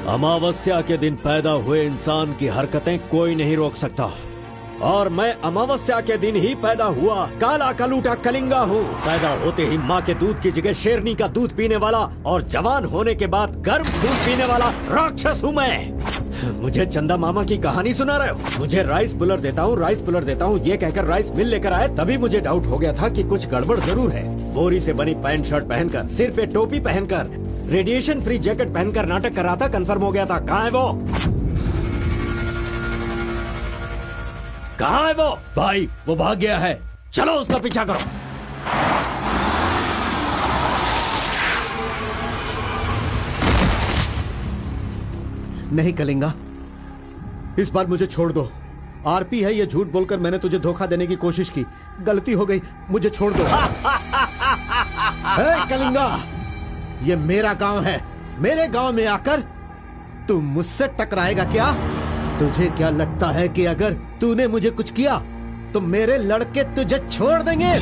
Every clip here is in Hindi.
अमावस्या के दिन पैदा हुए इंसान की हरकतें कोई नहीं रोक सकता, और मैं अमावस्या के दिन ही पैदा हुआ काला कलूटा कलिंगा हूँ। पैदा होते ही माँ के दूध की जगह शेरनी का दूध पीने वाला और जवान होने के बाद गर्म खून पीने वाला राक्षस हूँ मैं। मुझे चंदा मामा की कहानी सुना रहे हो? मुझे राइस पुलर देता हूँ, राइस पुलर देता हूँ, ये कहकर राइस मिल लेकर आए, तभी मुझे डाउट हो गया था कि कुछ गड़बड़ जरूर है। बोरी से बनी पैंट शर्ट पहनकर, सिर पे टोपी पहनकर, रेडिएशन फ्री जैकेट पहनकर नाटक कर रहा था, कंफर्म हो गया था। कहाँ है वो? कहाँ है वो? भाई वो भाग गया है, चलो उसका पीछा करो। नहीं कलिंगा, इस बार मुझे छोड़ दो। आरपी है, ये झूठ बोलकर मैंने तुझे धोखा देने की कोशिश की, गलती हो गई, मुझे छोड़ दो। कलिंगा, ये मेरा गांव है, मेरे गांव में आकर तू मुझसे टकराएगा क्या? तुझे क्या लगता है कि अगर तूने मुझे कुछ किया तो मेरे लड़के तुझे छोड़ देंगे?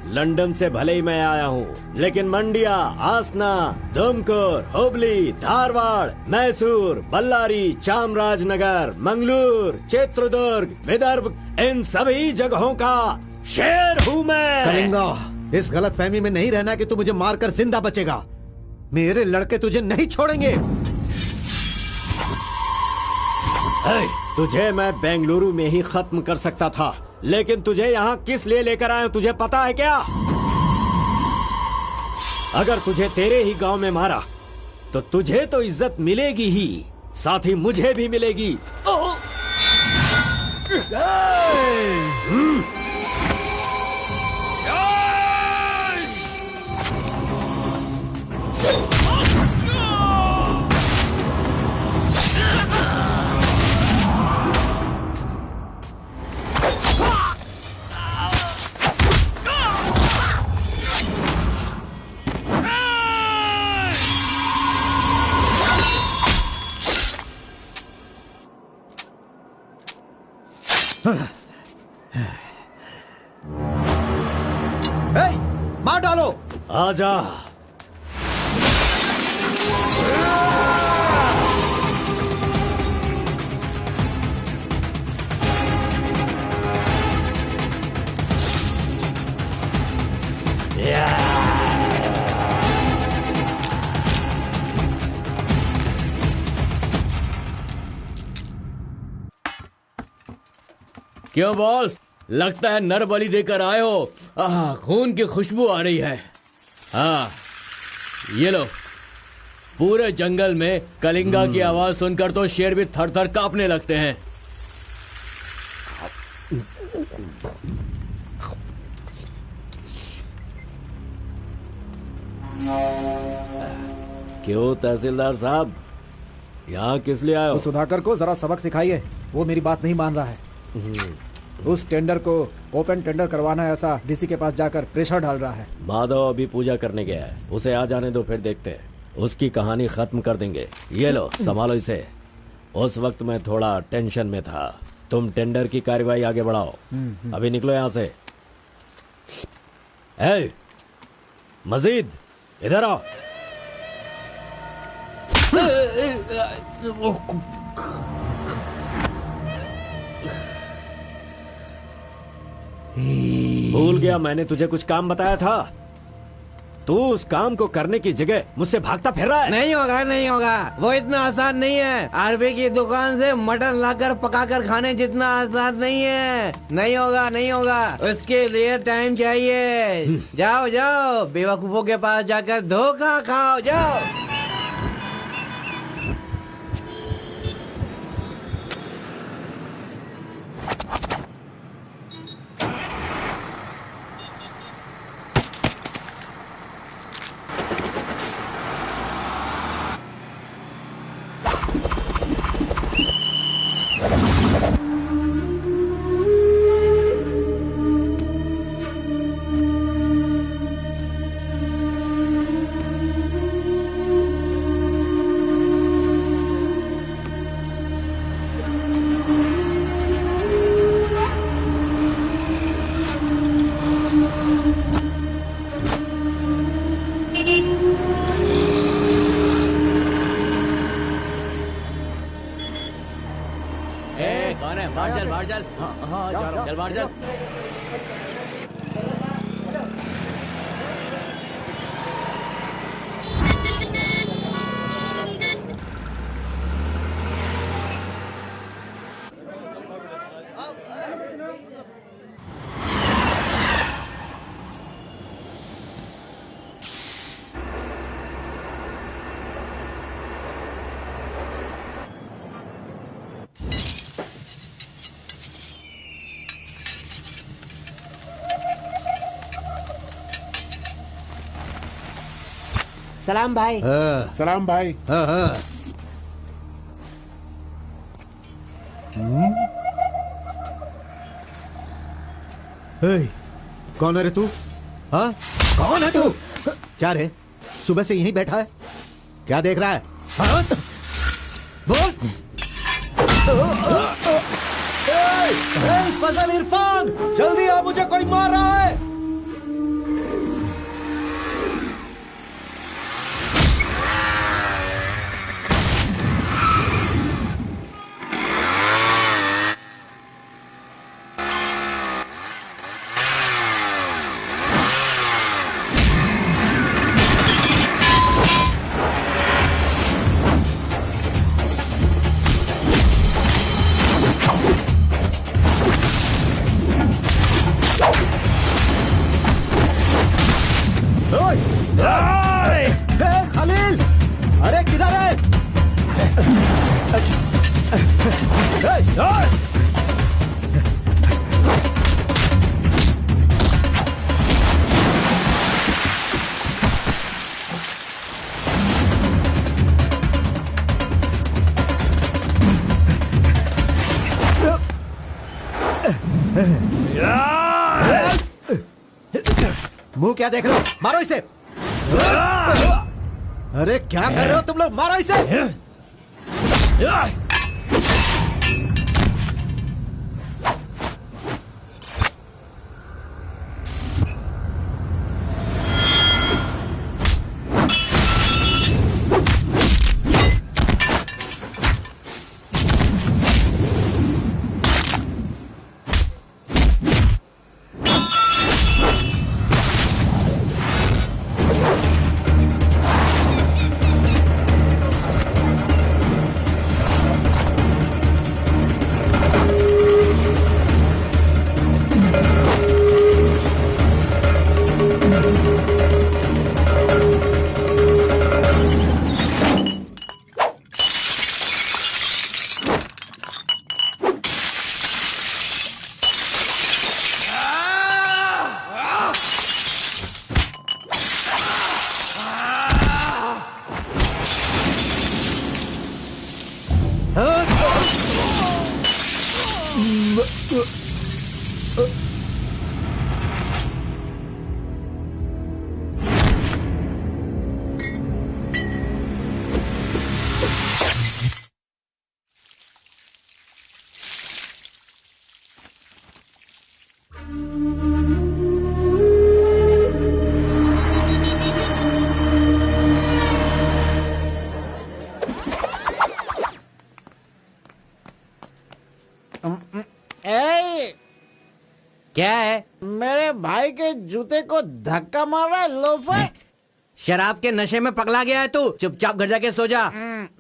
लंदन से भले ही मैं आया हूँ, लेकिन मंडिया, आसना, दुमकुर, हुबली, धारवाड़, मैसूर, बल्लारी, चामराजनगर, मंगलूर, चित्रदुर्ग, विदर्भ, इन सभी जगहों का शेर हूँ मैं। कलिंगा, इस गलतफहमी में नहीं रहना कि तू मुझे मारकर जिंदा बचेगा। मेरे लड़के तुझे नहीं छोड़ेंगे। तुझे मैं बेंगलुरु में ही खत्म कर सकता था, लेकिन तुझे यहाँ किस लिए लेकर आया तुझे पता है क्या? अगर तुझे तेरे ही गांव में मारा तो तुझे तो इज्जत मिलेगी ही, साथ ही मुझे भी मिलेगी। मार डालो। आजा। क्यों बॉस, लगता है नर बलि देकर आए हो। खून की खुशबू आ रही है। हाँ, ये लो। पूरे जंगल में कलिंगा की आवाज सुनकर तो शेर भी थर थर कांपने लगते हैं। क्यों तहसीलदार साहब, यहाँ किस लिए आए हो? सुधाकर को जरा सबक सिखाइए, वो मेरी बात नहीं मान रहा है। उस टेंडर को ओपन टेंडर करवाना है, ऐसा डीसी के पास जाकर प्रेशर डाल रहा है। माधव अभी पूजा करने गया है, उसे आ जाने दो, फिर देखते हैं। उसकी कहानी खत्म कर देंगे। ये लो, संभालो इसे। उस वक्त मैं थोड़ा टेंशन में था। तुम टेंडर की कार्यवाही आगे बढ़ाओ। अभी निकलो यहाँ से। ए, मजीद इधर आओ। भूल गया मैंने तुझे कुछ काम बताया था। तू उस काम को करने की जगह मुझसे भागता फिर रहा है। नहीं होगा, नहीं होगा, वो इतना आसान नहीं है। आरबी की दुकान से मटन लाकर पकाकर खाने जितना आसान नहीं है। नहीं होगा, नहीं होगा, उसके लिए टाइम चाहिए। जाओ जाओ, बेवकूफों के पास जाकर धोखा खाओ, जाओ। कौन है? बाहर चल, बाहर चल। हाँ, जा रहा हूँ। चल बाहर चल। सलाम भाई। सलाम भाई। कौन है रे तू? हाँ, कौन है तू? क्या रे, सुबह से यहीं बैठा है? क्या देख रहा है? हाँ? बोल। फजल इरफान, जल्दी आ, मुझे कोई मार रहा है। खलील, अरे किधर है? मुंह क्या देख रहे हो? मारो इसे। अरे क्या कर रहे हो तुम लोग? मारो इसे। क्या है? मेरे भाई के जूते को धक्का मार रहा है लोफर। शराब के नशे में पगला गया है तू। चुपचाप घर जाके सो जा।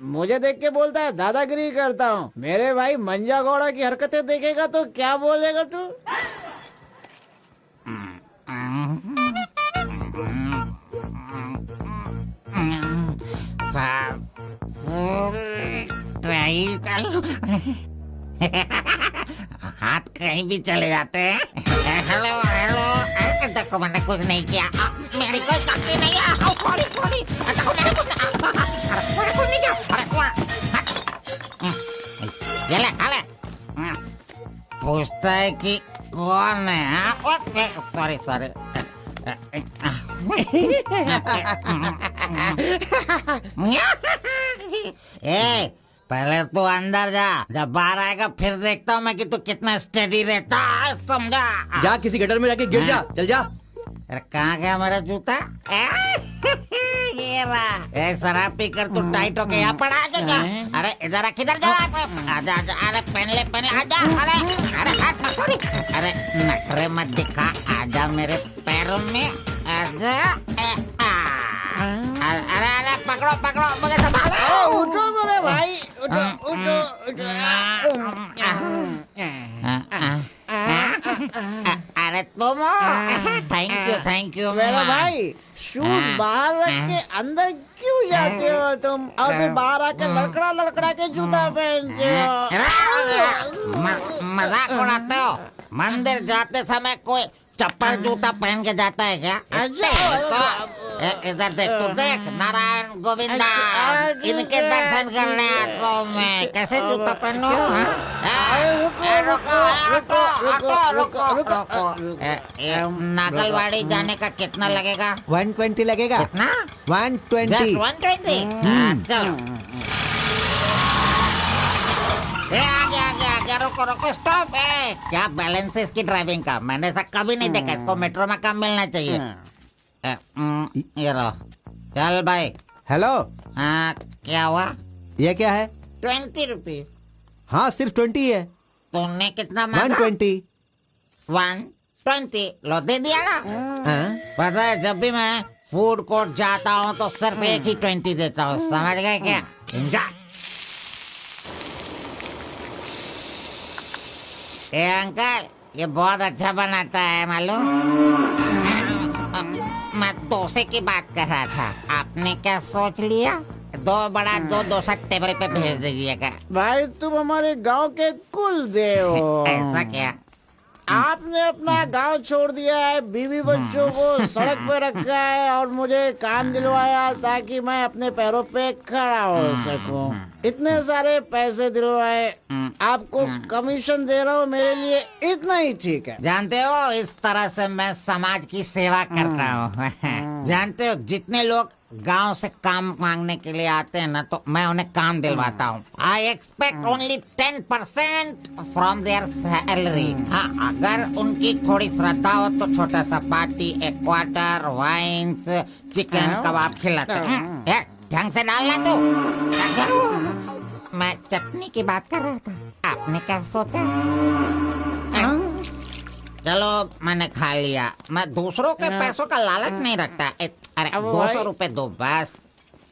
मुझे देख के बोलता है दादागिरी करता हूँ। मेरे भाई मंजा घोड़ा की हरकतें देखेगा तो क्या बोलेगा तू? हाथ कहीं भी चले जाते हैं। हेलो हेलो, देखो मैंने कुछ नहीं किया। मेरी कोई गलती नहीं है। देखो मैंने कुछ नहीं किया। ये ले, खा ले। पूछता है कि कौन है? सॉरी। ए, पहले तू अंदर जा, जब बाहर आएगा फिर देखता हूँ मैं कि तू कितना स्टेडी रहता है, समझा? जा किसी गटर में जाके गिर जा। चल जा। अरे कहाँ गया मेरा जूता? ये रहा। ए, शराब पीकर तू टाइट होके यहाँ पड़ा आ जा। अरे इधर किधर जा रहा है? आजा आजा, अरे पहन ले आजा। अरे हाथ मत सॉरी। अरे नखरे मत दिखा, आजा मेरे पैरों में आजा। अरे अरे पकड़ो मुझे संभालो। उठो मेरे भाई, उठो। अरे तुम थैंक यू मेरे भाई, शूज बाहर रख के अंदर क्यों जाते हो तुम? और फिर बाहर आके लड़खड़ा के जूता पहनते हो। मजाक उड़ाते हो? मंदिर जाते समय कोई चप्पल जूता पहन के जाता है क्या? इधर देख, तू देख, नारायण गोविंदा इनके दर्शन करने आता हूँ मैं। कैसे जूता पहनो? नागलवाड़ी जाने का कितना लगेगा? 120 लगेगा। कितना? 120। 120? चलो। आगे रुको स्टॉप। क्या बैलेंस है इसकी ड्राइविंग का? मैंने ऐसा कभी नहीं देखा। इसको मेट्रो में काम मिलना चाहिए। ये लो, चल भाई। हेलो, हाँ, क्या हुआ? ये क्या है? 20 रुपीज। हाँ, सिर्फ 20 है। तुमने कितना मांगा? 120। 120 लो, दे दिया ना। हाँ? पता है, जब भी मैं फूड कोर्ट जाता हूँ तो सिर्फ एक ही 20 देता हूँ, समझ गए क्या? ए अंकल, ये बहुत अच्छा बनाता है मालूम। मैं डोसे की बात कर रहा था, आपने क्या सोच लिया? 2 बड़ा 2 डोसा टेबल पे भेज दीजिएगा। भाई तुम हमारे गांव के कुल देव हो। ऐसा क्या? आपने अपना गांव छोड़ दिया है, बीवी बच्चों को सड़क पे रखा है और मुझे काम दिलवाया ताकि मैं अपने पैरों पे खड़ा हो सकूं। इतने सारे पैसे दिलवाए, आपको कमीशन दे रहा हूँ, मेरे लिए इतना ही ठीक है। जानते हो, इस तरह से मैं समाज की सेवा करता हूँ। जानते हो, जितने लोग गांव से काम मांगने के लिए आते हैं ना, तो मैं उन्हें काम दिलवाता हूँ। I expect only 10% from there salary. हाँ, अगर उनकी थोड़ी श्रद्धा हो तो छोटा सा पार्टी, एक क्वार्टर, वाइन्स, चिकन कबाब खिलाते हैं। ढंग से डालना तू। मैं चटनी की बात कर रहा था, आपने क्या सोचा? चलो, मैंने खा लिया। मैं दूसरों के पैसों का लालच नहीं रखता। अरे 200 रुपए दो बस,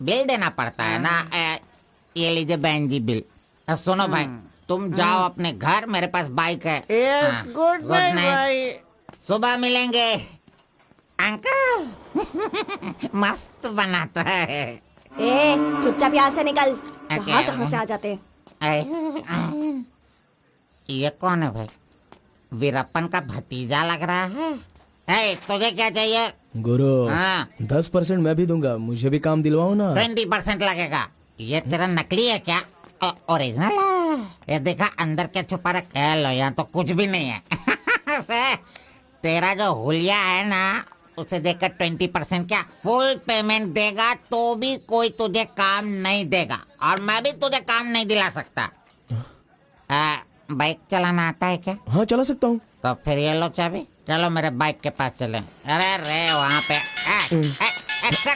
बिल देना पड़ता है ना। ये लीजिए बहन जी बिल। सुनो भाई, तुम जाओ अपने घर, मेरे पास बाइक है। यस, गुड नाइट भाई। सुबह मिलेंगे। अंकल मस्त बनाता है। ए, चुपचाप यहाँ से निकल। क्या? कहाँ से आ जाते? ये कौन है भाई? वीरप्पन का भतीजा लग रहा है। तुझे क्या चाहिए? गुरु, हाँ? 10% मैं भी दूंगा, मुझे भी काम दिलवाओ ना। 20% लगेगा। ये तेरा नकली है क्या? ओरिजिनल है। ये देखा अंदर क्या छुपा रखा है? लो, यहाँ तो कुछ भी नहीं है। तेरा जो हुलिया है ना, उसे देखकर 20% क्या फुल पेमेंट देगा तो भी कोई तुझे काम नहीं देगा, और मैं भी तुझे काम नहीं दिला सकता। बाइक चलाना आता है क्या? हाँ, चला सकता हूँ। तो फिर ये लो चाबी, चलो मेरे बाइक के पास चले। अरे रे वहाँ पे कट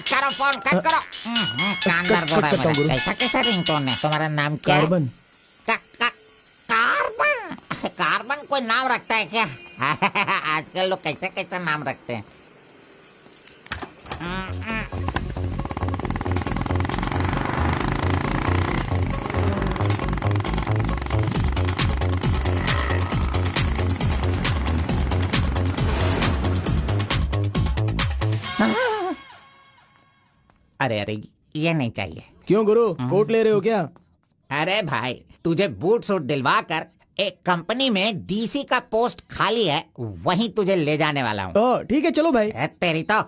करो फोन, कट करो। कान दर्द हो रहा है मेरा। कैसा कैसा रिंगटोन है? तुम्हारा नाम क्या है? कार्बन। कार्बन? कार्बन कोई नाम रखता है क्या? आजकल लोग कैसे कैसे नाम रखते हैं। अरे अरे, ये नहीं चाहिए। क्यों गुरु, कोट ले रहे हो क्या? अरे भाई, तुझे बूट सूट दिलवा कर एक कंपनी में डीसी का पोस्ट खाली है, वहीं तुझे ले जाने वाला हूँ। ठीक है, चलो भाई। तेरी तो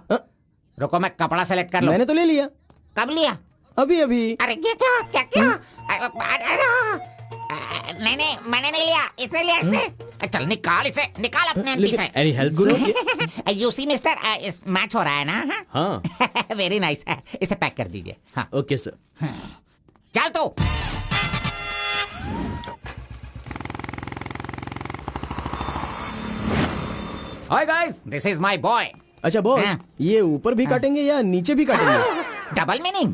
रुको, मैं कपड़ा सेलेक्ट कर लूं। मैंने तो ले लिया। कब लिया? अभी अभी। अरे ये क्या क्या क्या? नहीं, मैंने नहीं लिया, इसे लिया इसने। चल निकाल इसे, निकाल अपने एमपी से। Any help Guru? You see mister, match हो रहा है ना? हाँ। Very nice. इसे पैक कर दीजिए। हाँ, ओके सर। चल तो। Hi guys, this is my boy. अच्छा बॉस, हाँ। ये ऊपर भी काटेंगे या नीचे भी काटेंगे? Double meaning?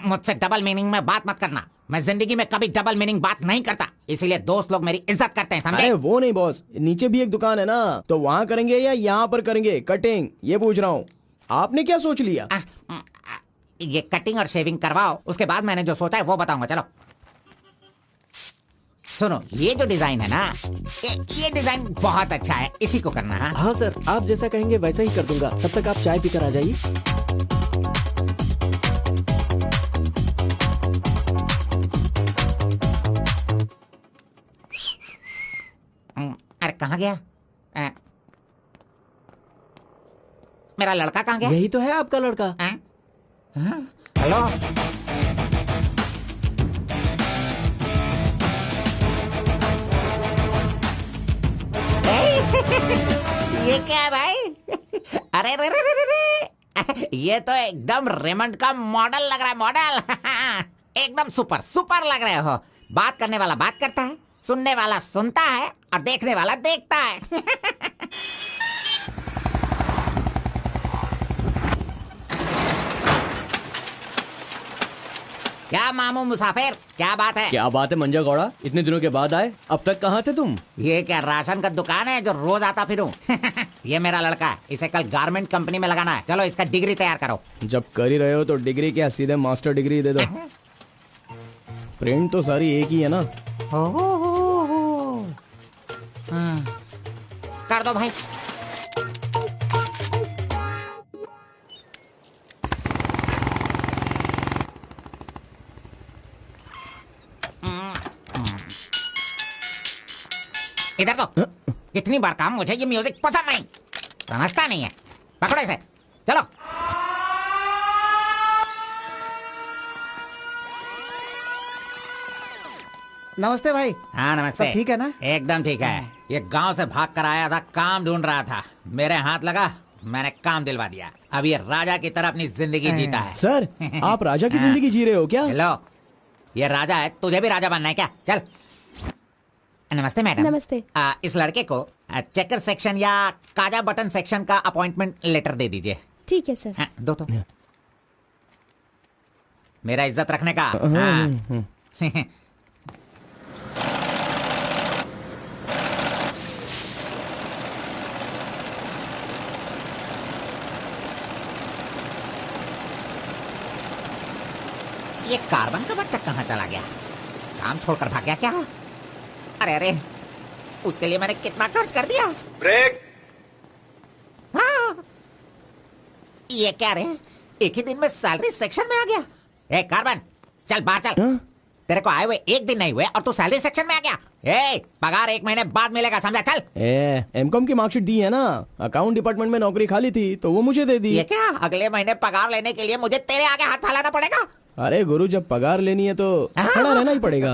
मुझसे डबल मीनिंग में बात मत करना। मैं जिंदगी में कभी डबल मीनिंग बात नहीं करता, इसीलिए दोस्त लोग मेरी इज्जत करते हैं, समझे? अरे वो नहीं बॉस, नीचे भी एक दुकान है ना, तो वहाँ करेंगे या यहाँ पर करेंगे कटिंग, ये पूछ रहा हूँ। आपने क्या सोच लिया? ये कटिंग और शेविंग करवाओ, उसके बाद मैंने जो सोचा है वो बताऊंगा। चलो सुनो, ये जो डिजाइन है ना, ये डिजाइन बहुत अच्छा है, इसी को करना है। हाँ सर, आप जैसा कहेंगे वैसा ही कर दूंगा। तब तक आप चाय पीकर आ जाइए। अरे कहाँ गया? मेरा लड़का कहाँ गया? यही तो है आपका लड़का। हेलो, ये क्या है भाई? अरे रे रे रे रे रे। ये तो एकदम रेमंड का मॉडल लग रहा है, मॉडल। एकदम सुपर सुपर लग रहे हो। बात करने वाला बात करता है, सुनने वाला सुनता है और देखने वाला देखता है। क्या मामू मुसाफिर, क्या बात है? क्या बात है मंजा गौड़ा, इतने दिनों के बाद आए। अब तक कहाँ थे तुम? ये क्या राशन का दुकान है जो रोज आता फिरूं? ये मेरा लड़का है, इसे कल गारमेंट कंपनी में लगाना है। चलो इसका डिग्री तैयार करो। जब कर ही रहे हो तो डिग्री क्या, सीधे मास्टर डिग्री दे दो। प्रिंट तो सारी एक ही है ना। कर दो भाई। इधर तो कितनी बार काम, मुझे ये म्यूजिक पसंद नहीं, समझता नहीं है। पकड़ो इसे, चलो। नमस्ते भाई। हाँ नमस्ते। सब ठीक है ना? एकदम ठीक है। ये गांव से भाग कर आया था, काम ढूंढ रहा था, मेरे हाथ लगा, मैंने काम दिलवा दिया। अब ये राजा की तरह अपनी जिंदगी जीता है। सर, आप राजा की जिंदगी जी रहे हो क्या? हेलो, ये राजा है, तुझे भी राजा बनना है क्या? चल। नमस्ते मैडम। नमस्ते। इस लड़के को चेकर सेक्शन या काजा बटन सेक्शन का अपॉइंटमेंट लेटर दे दीजिए। ठीक है सर। हाँ, दो तो। मेरा इज्जत रखने का। हाँ। ये कार्बन का बच्चा कहाँ चला गया? काम छोड़कर भाग गया क्या? अरे अरे, उसके लिए मैंने कितना खर्च कर दिया। ब्रेक। हाँ। ये क्या रे, एक ही दिन में सैलरी सेक्शन में आ गया। ए कार्बन, चल बाहर चल। तेरे को आए हुए एक दिन नहीं हुए और तू सैलरी सेक्शन में आ गया। ए, पगार 1 महीने बाद मिलेगा, समझा? चल। एमकॉम की मार्कशीट दी है ना, अकाउंट डिपार्टमेंट में नौकरी खाली थी तो वो मुझे दे दी। ये क्या, अगले महीने पगार लेने के लिए मुझे तेरे आगे हाथ फैलाना पड़ेगा? अरे गुरु, जब पगार लेनी है तो खड़ा रहना ही पड़ेगा।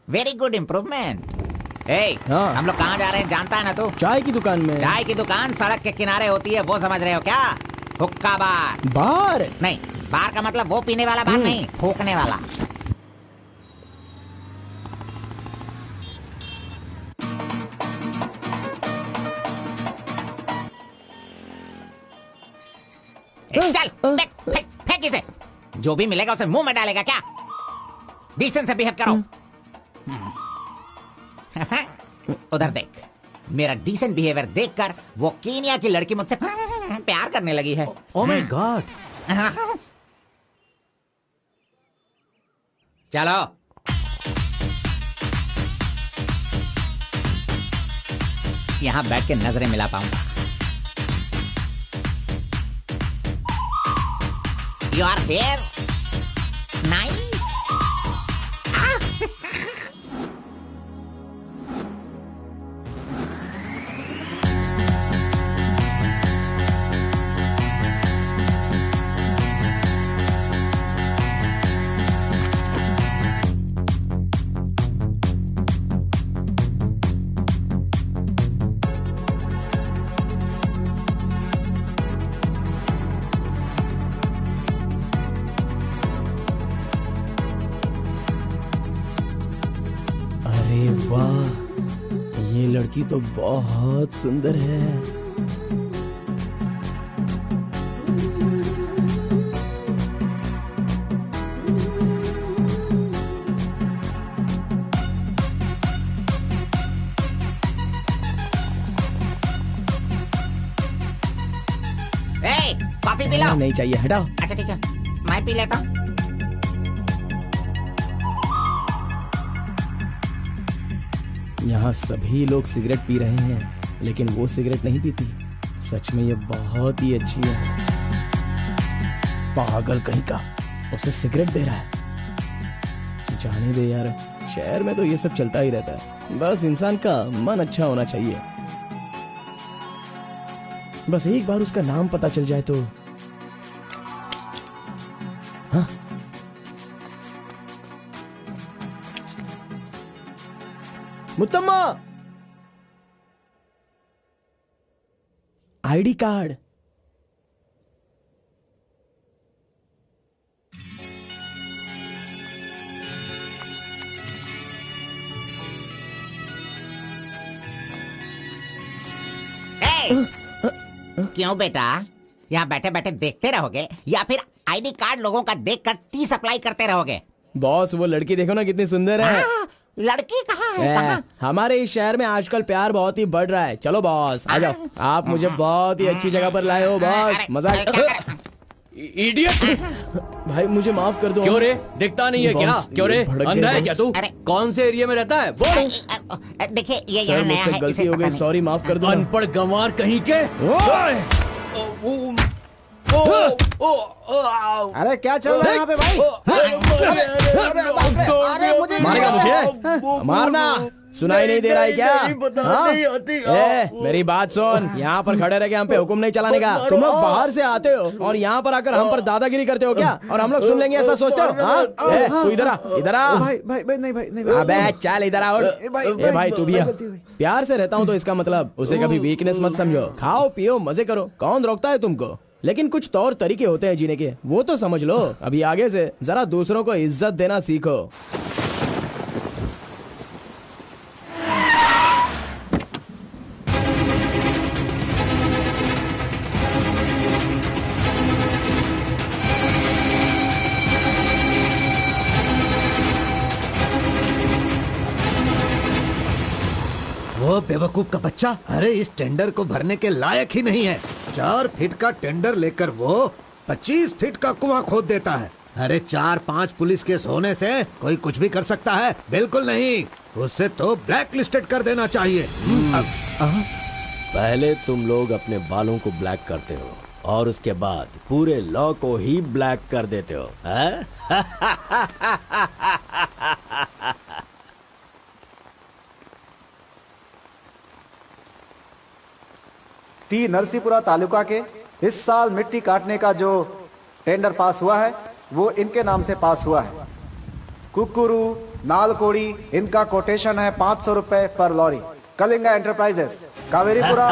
Very good improvement. हाँ। हम लोग कहाँ जा रहे हैं जानता है ना तू? चाय की दुकान में। चाय की दुकान सड़क के किनारे होती है, वो समझ रहे हो क्या? हुक्का बार। बार नहीं, बार का मतलब वो पीने वाला बार नहीं, फूकने वाला। चल फेंक फेंक फेंक इसे। जो भी मिलेगा उसे मुंह में डालेगा क्या? डिसेंट से बिहेव करो। उधर देख, मेरा डिसेंट बिहेवियर देखकर वो कीनिया की लड़की मुझसे प्यार करने लगी है। Oh my God. चलो। यहां बैठ के नजरें मिला पाऊंगा। Your hair nice. वाह, ये लड़की तो बहुत सुंदर है। Coffee P low. नहीं चाहिए, हटाओ। अच्छा ठीक है, मैं पी लेता हूँ। यहाँ सभी लोग सिगरेट पी रहे हैं, लेकिन वो सिगरेट नहीं पीती। सच में ये बहुत ही अच्छी है। पागल कहीं का, उसे सिगरेट दे रहा है। जाने दे यार, शहर में तो ये सब चलता ही रहता है। बस इंसान का मन अच्छा होना चाहिए। बस एक बार उसका नाम पता चल जाए तो। हाँ? मुत्तम्मा, आईडी कार्ड। क्यों बेटा, यहाँ बैठे बैठे देखते रहोगे या फिर आईडी कार्ड लोगों का देखकर टी सप्लाई करते रहोगे? बॉस, वो लड़की देखो ना कितनी सुंदर है। लड़की कहाँ है? कहाँ? हमारे इस शहर में आजकल प्यार बहुत ही बढ़ रहा है। चलो बॉस, आ जाओ। आप मुझे बहुत ही अच्छी जगह पर लाए हो बॉस। मजा। इडियट! भाई मुझे माफ कर दो। क्यों रे, दिखता नहीं है क्या? क्यों रे, अंधा है क्या तू? कौन से एरिया में रहता है बोल? देखिए ये सर, यहाँ नया मुझसे है, गलती इसे हो पता गई, नहीं। सॉरी, माफ कर दो। अनपढ़ गंवार कहीं के। अरे क्या चल रहा है यहाँ पे भाई? अरे मुझे मारेगा मुझे? मारना सुनाई नहीं दे रहा है क्या? हाँ? मेरी बात सुन, यहाँ पर खड़े रह के हम पे हुक्म नहीं चलाने का। तुम लोग बाहर से आते हो और यहाँ पर आकर हम पर दादागिरी करते हो क्या? और हम लोग सुन लेंगे ऐसा सोचते हो? हाँ? तू इधर आ, इधर आ। भाई भाई भाई नहीं भाई नहीं। अबे चल इधर आ। भाई तू भी आ। प्यार से रहता हूँ तो इसका मतलब उसे कभी वीकनेस मत समझो। खाओ पियो मजे करो, कौन रोकता है तुमको? लेकिन कुछ तौर तरीके होते हैं जीने के, वो तो समझ लो। अभी आगे से जरा दूसरों को इज्जत देना सीखो। वो बेवकूफ का बच्चा, अरे इस टेंडर को भरने के लायक ही नहीं है। 4 फीट का टेंडर लेकर वो 25 फीट का कुआं खोद देता है। अरे 4-5 पुलिस केस होने से कोई कुछ भी कर सकता है? बिल्कुल नहीं, उसे तो ब्लैक लिस्टेड कर देना चाहिए। पहले तुम लोग अपने बालों को ब्लैक करते हो और उसके बाद पूरे लॉ को ही ब्लैक कर देते हो, हैं? टी नरसीपुरा तालुका के इस साल मिट्टी काटने का जो टेंडर पास हुआ है वो इनके नाम से पास हुआ है। कुकुरू, नालकोड़ी, इनका कोटेशन है 500 रुपए पर lorry. Kalinga Enterprises, Kaveripura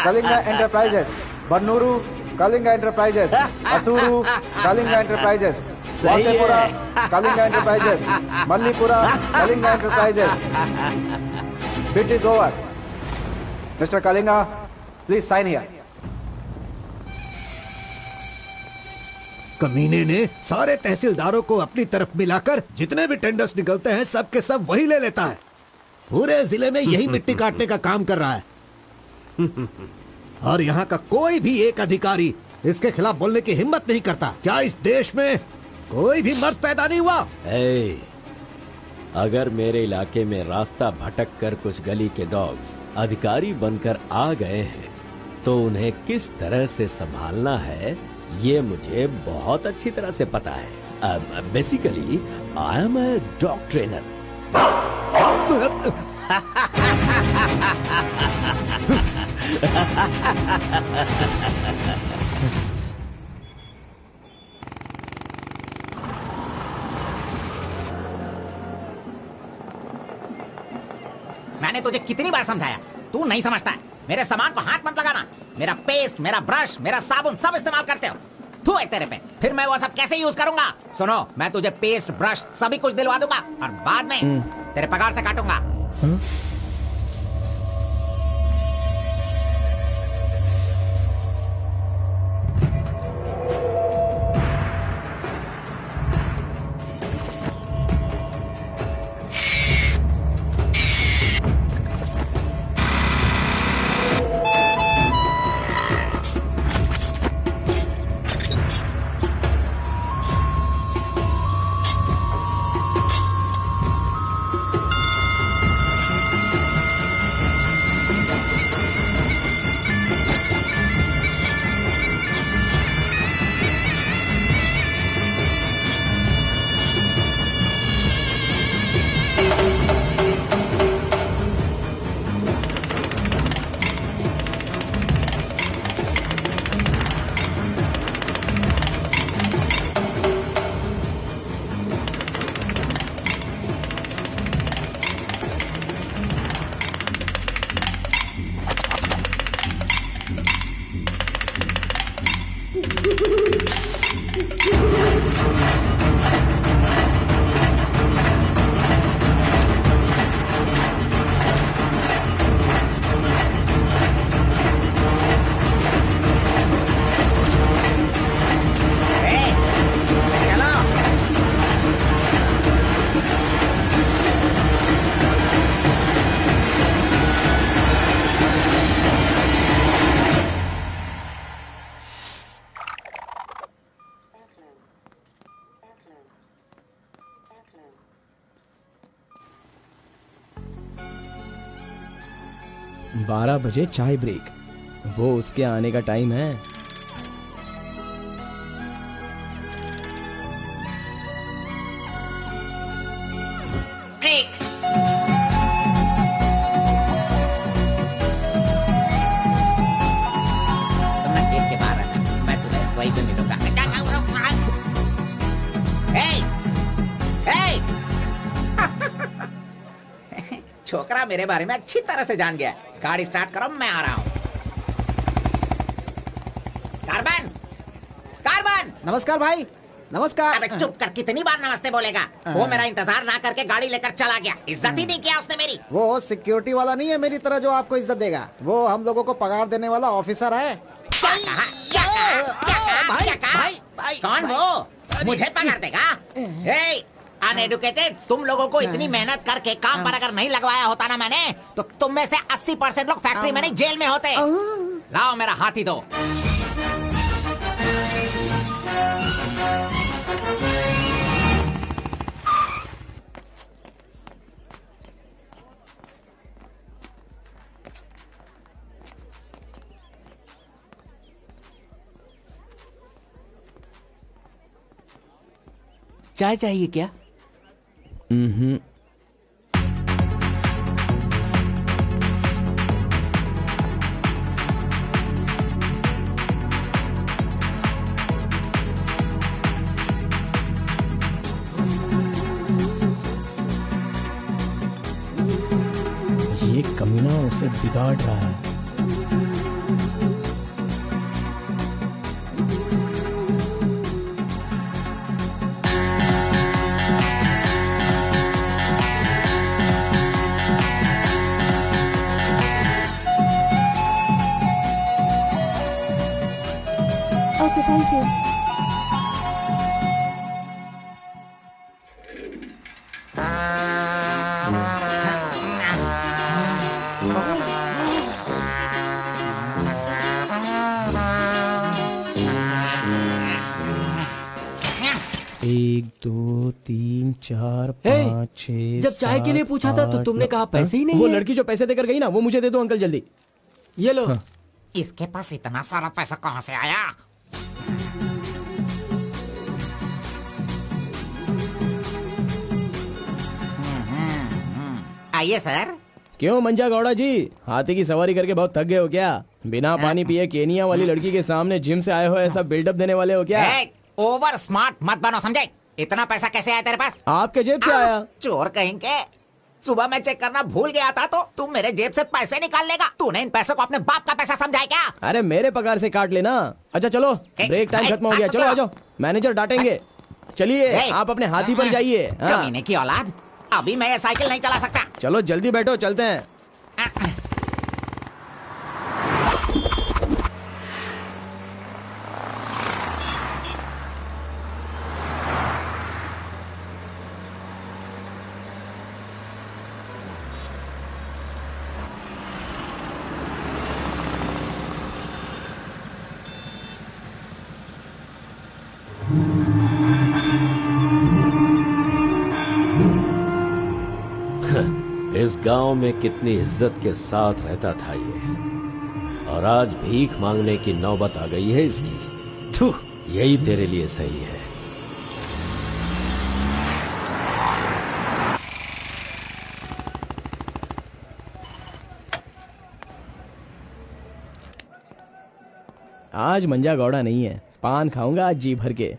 Kalinga Enterprises, Bannuru Kalinga Enterprises, Aturu Kalinga Enterprises, Vasepura Kalinga Enterprises, Mallipura Kalinga Enterprises. Bid is over. Mister Kalinga, please sign here. कमीने ने सारे तहसीलदारों को अपनी तरफ मिलाकर जितने भी टेंडर्स निकलते हैं सब के सब वही ले लेता है। पूरे जिले में यही मिट्टी काटने का काम कर रहा है। और यहाँ का कोई भी एक अधिकारी इसके खिलाफ बोलने की हिम्मत नहीं करता। क्या इस देश में कोई भी मर्द पैदा नहीं हुआ? अगर मेरे इलाके में रास्ता भटक कर कुछ गली के डॉग्स अधिकारी बनकर आ गए हैं तो उन्हें किस तरह से संभालना है ये मुझे बहुत अच्छी तरह से पता है। Basically I am a dog trainer. मैंने तुझे कितनी बार समझाया, तू नहीं समझता है। मेरे सामान को हाथ मत लगाना। मेरा पेस्ट, मेरा ब्रश, मेरा साबुन सब इस्तेमाल करते हो। थू है तेरे पे, फिर मैं वो सब कैसे यूज करूंगा? सुनो, मैं तुझे पेस्ट, ब्रश सभी कुछ दिलवा दूंगा और बाद में तेरे पगार से काटूंगा। 12 बजे चाय ब्रेक, वो उसके आने का टाइम है। ब्रेक। तुमने गेट के बाहर रहना, मैं तुम्हें वही पे मिलूंगा। छोकरा मेरे बारे में अच्छी तरह से जान गया। गाड़ी स्टार्ट करो, मैं आ रहा हूँ। Carbon, carbon. नमस्कार भाई, नमस्कार। अबे चुप कर, कितनी बार नमस्ते बोलेगा? वो मेरा इंतजार ना करके गाड़ी लेकर चला गया। इज्जत ही नहीं किया उसने मेरी। वो सिक्योरिटी वाला नहीं है मेरी तरह जो आपको इज्जत देगा। वो हम लोगों को पगार देने वाला ऑफिसर है। भाई, कौन वो? मुझे पगार देगा? अनएडुकेटेड, तुम लोगों को इतनी मेहनत करके काम पर अगर नहीं लगवाया होता ना मैंने, तो तुम में से 80% लोग फैक्ट्री में नहीं जेल में होते। लाओ मेरा हाथी दो। चाय चाहिए क्या? ये कमीना उसे बिगाड़ रहा है। Okay, thank you. एक, दो, तीन, चार, पाँच, छह। जब चाय के लिए पूछा था तो तुमने कहा पैसे ही नहीं वो है। लड़की जो पैसे देकर गई ना, वो मुझे दे दो अंकल जल्दी। ये लो। इसके पास इतना सारा पैसा कहाँ से आया? आइए सर। क्यों मंजा गौड़ा जी, हाथी की सवारी करके बहुत थक गए हो क्या? बिना पानी पिए केनिया वाली लड़की के सामने जिम से आए हो, ऐसा बिल्डअप देने वाले हो क्या? ओवर स्मार्ट मत बनो, समझे? इतना पैसा कैसे आया तेरे पास? आपके जेब से आया। चोर कहेंगे। सुबह मैं चेक करना भूल गया था तो तुम मेरे जेब से पैसे निकाल लेगा। तूने इन पैसों को अपने बाप का पैसा समझा है क्या? अरे मेरे पगार से काट लेना। अच्छा चलो, ब्रेक टाइम खत्म हो गया, चलो आ जाओ, मैनेजर डांटेंगे। चलिए आप अपने हाथी पर जाइए। कमीने की औलाद, अभी मैं ये साइकिल नहीं चला सकता। चलो जल्दी बैठो, चलते हैं। इस गांव में कितनी इज्जत के साथ रहता था ये, और आज भीख मांगने की नौबत आ गई है इसकी। थू, यही तेरे लिए सही है। आज मंजा गौड़ा नहीं है, पान खाऊंगा आज जी भर के।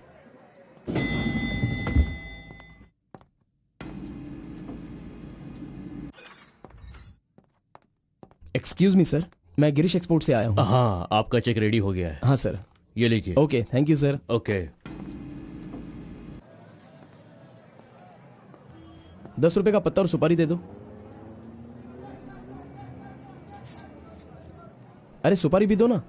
एक्सक्यूज मी सर, मैं गिरीश एक्सपोर्ट से आया हूँ। हाँ, आपका चेक रेडी हो गया है। हाँ सर। ये लीजिए। Okay, thank you sir. Okay. 10 रुपए का पत्ता और सुपारी दे दो। अरे सुपारी भी दो ना।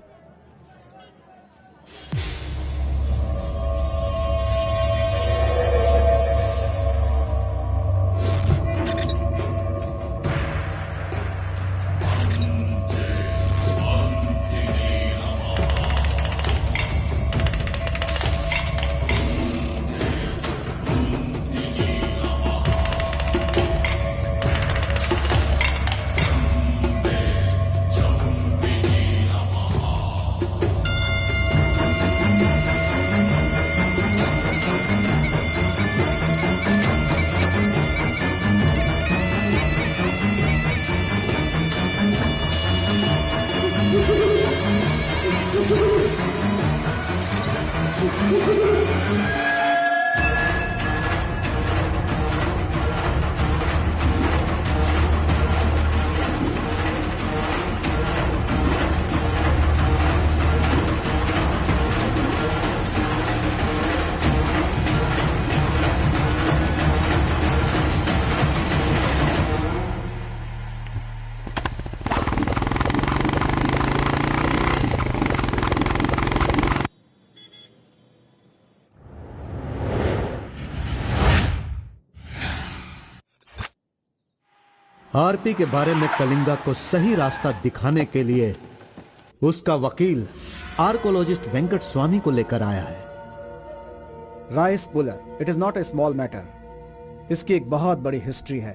आरपी के बारे में कलिंगा को सही रास्ता दिखाने के लिए उसका वकील आर्कोलॉजिस्ट वेंकट स्वामी को लेकर आया है। Rice puller, it is not a small matter. इसकी एक बहुत बड़ी हिस्ट्री है।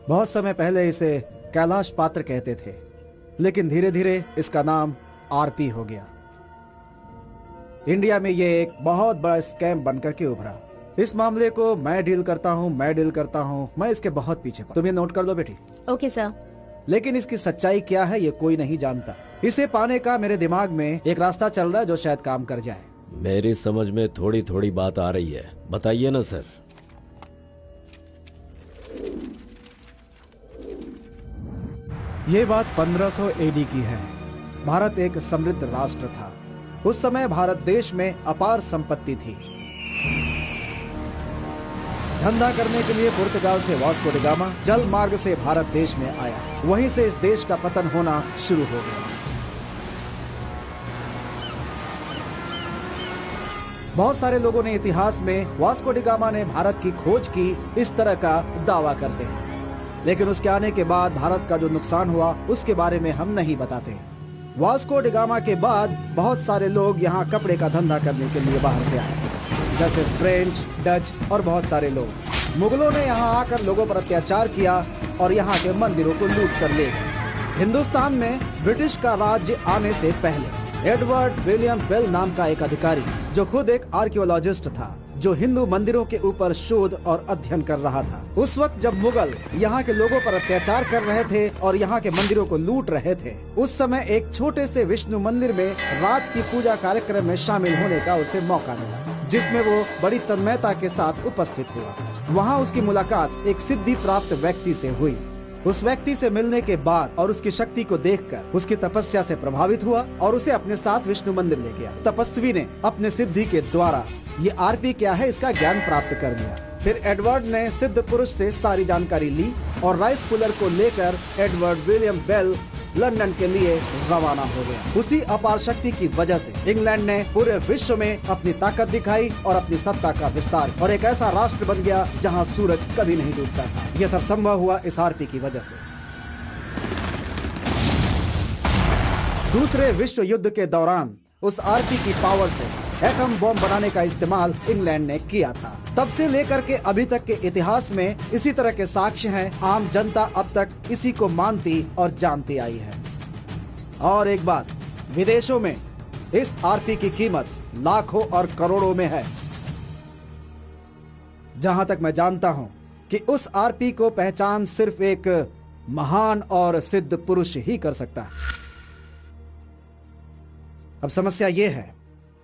बहुत समय पहले इसे कैलाश पात्र कहते थे, लेकिन धीरे धीरे इसका नाम आरपी हो गया। इंडिया में यह एक बहुत बड़ा स्कैम बनकर के उभरा। इस मामले को मैं डील करता हूँ, मैं इसके बहुत पीछे। तुम ये नोट कर लो बेटी। Okay sir. लेकिन इसकी सच्चाई क्या है ये कोई नहीं जानता। इसे पाने का मेरे दिमाग में एक रास्ता चल रहा है जो शायद काम कर जाए। मेरी समझ में थोड़ी थोड़ी बात आ रही है, बताइए ना सर। ये बात 1500 एडी की है। भारत एक समृद्ध राष्ट्र था। उस समय भारत देश में अपार संपत्ति थी। धंधा करने के लिए पुर्तगाल से वास्को डी गामा जल मार्ग से भारत देश में आया। वहीं से इस देश का पतन होना शुरू हो गया। बहुत सारे लोगों ने इतिहास में वास्को डी गामा ने भारत की खोज की इस तरह का दावा करते हैं, लेकिन उसके आने के बाद भारत का जो नुकसान हुआ उसके बारे में हम नहीं बताते। वास्को डी गामा के बाद बहुत सारे लोग यहाँ कपड़े का धंधा करने के लिए बाहर से आए, जैसे फ्रेंच, डच और बहुत सारे लोग। मुगलों ने यहाँ आकर लोगों पर अत्याचार किया और यहाँ के मंदिरों को लूट कर ले गए। हिंदुस्तान में ब्रिटिश का राज्य आने से पहले एडवर्ड विलियम बेल नाम का एक अधिकारी, जो खुद एक आर्कियोलॉजिस्ट था, जो हिंदू मंदिरों के ऊपर शोध और अध्ययन कर रहा था। उस वक्त जब मुगल यहाँ के लोगों पर अत्याचार कर रहे थे और यहाँ के मंदिरों को लूट रहे थे, उस समय एक छोटे से विष्णु मंदिर में रात की पूजा कार्यक्रम में शामिल होने का उसे मौका मिला, जिसमें वो बड़ी तन्मयता के साथ उपस्थित हुआ। वहाँ उसकी मुलाकात एक सिद्धि प्राप्त व्यक्ति से हुई। उस व्यक्ति से मिलने के बाद और उसकी शक्ति को देखकर उसकी तपस्या से प्रभावित हुआ और उसे अपने साथ विष्णु मंदिर ले गया। तपस्वी ने अपने सिद्धि के द्वारा ये आरपी क्या है इसका ज्ञान प्राप्त कर लिया। फिर एडवर्ड ने सिद्ध पुरुष से सारी जानकारी ली और राइस पुलर को लेकर एडवर्ड विलियम बेल लंदन के लिए रवाना हो गया। उसी अपार शक्ति की वजह से इंग्लैंड ने पूरे विश्व में अपनी ताकत दिखाई और अपनी सत्ता का विस्तार, और एक ऐसा राष्ट्र बन गया जहां सूरज कभी नहीं डूबता था। यह सब संभव हुआ इस आरपी की वजह से। दूसरे विश्व युद्ध के दौरान उस आरपी की पावर से एटम बॉम्ब बनाने का इस्तेमाल इंग्लैंड ने किया था। तब से लेकर के अभी तक के इतिहास में इसी तरह के साक्ष्य हैं। आम जनता अब तक इसी को मानती और जानती आई है। और एक बात, विदेशों में इस आरपी की कीमत लाखों और करोड़ों में है। जहां तक मैं जानता हूं कि उस आरपी को पहचान सिर्फ एक महान और सिद्ध पुरुष ही कर सकता है। अब समस्या यह है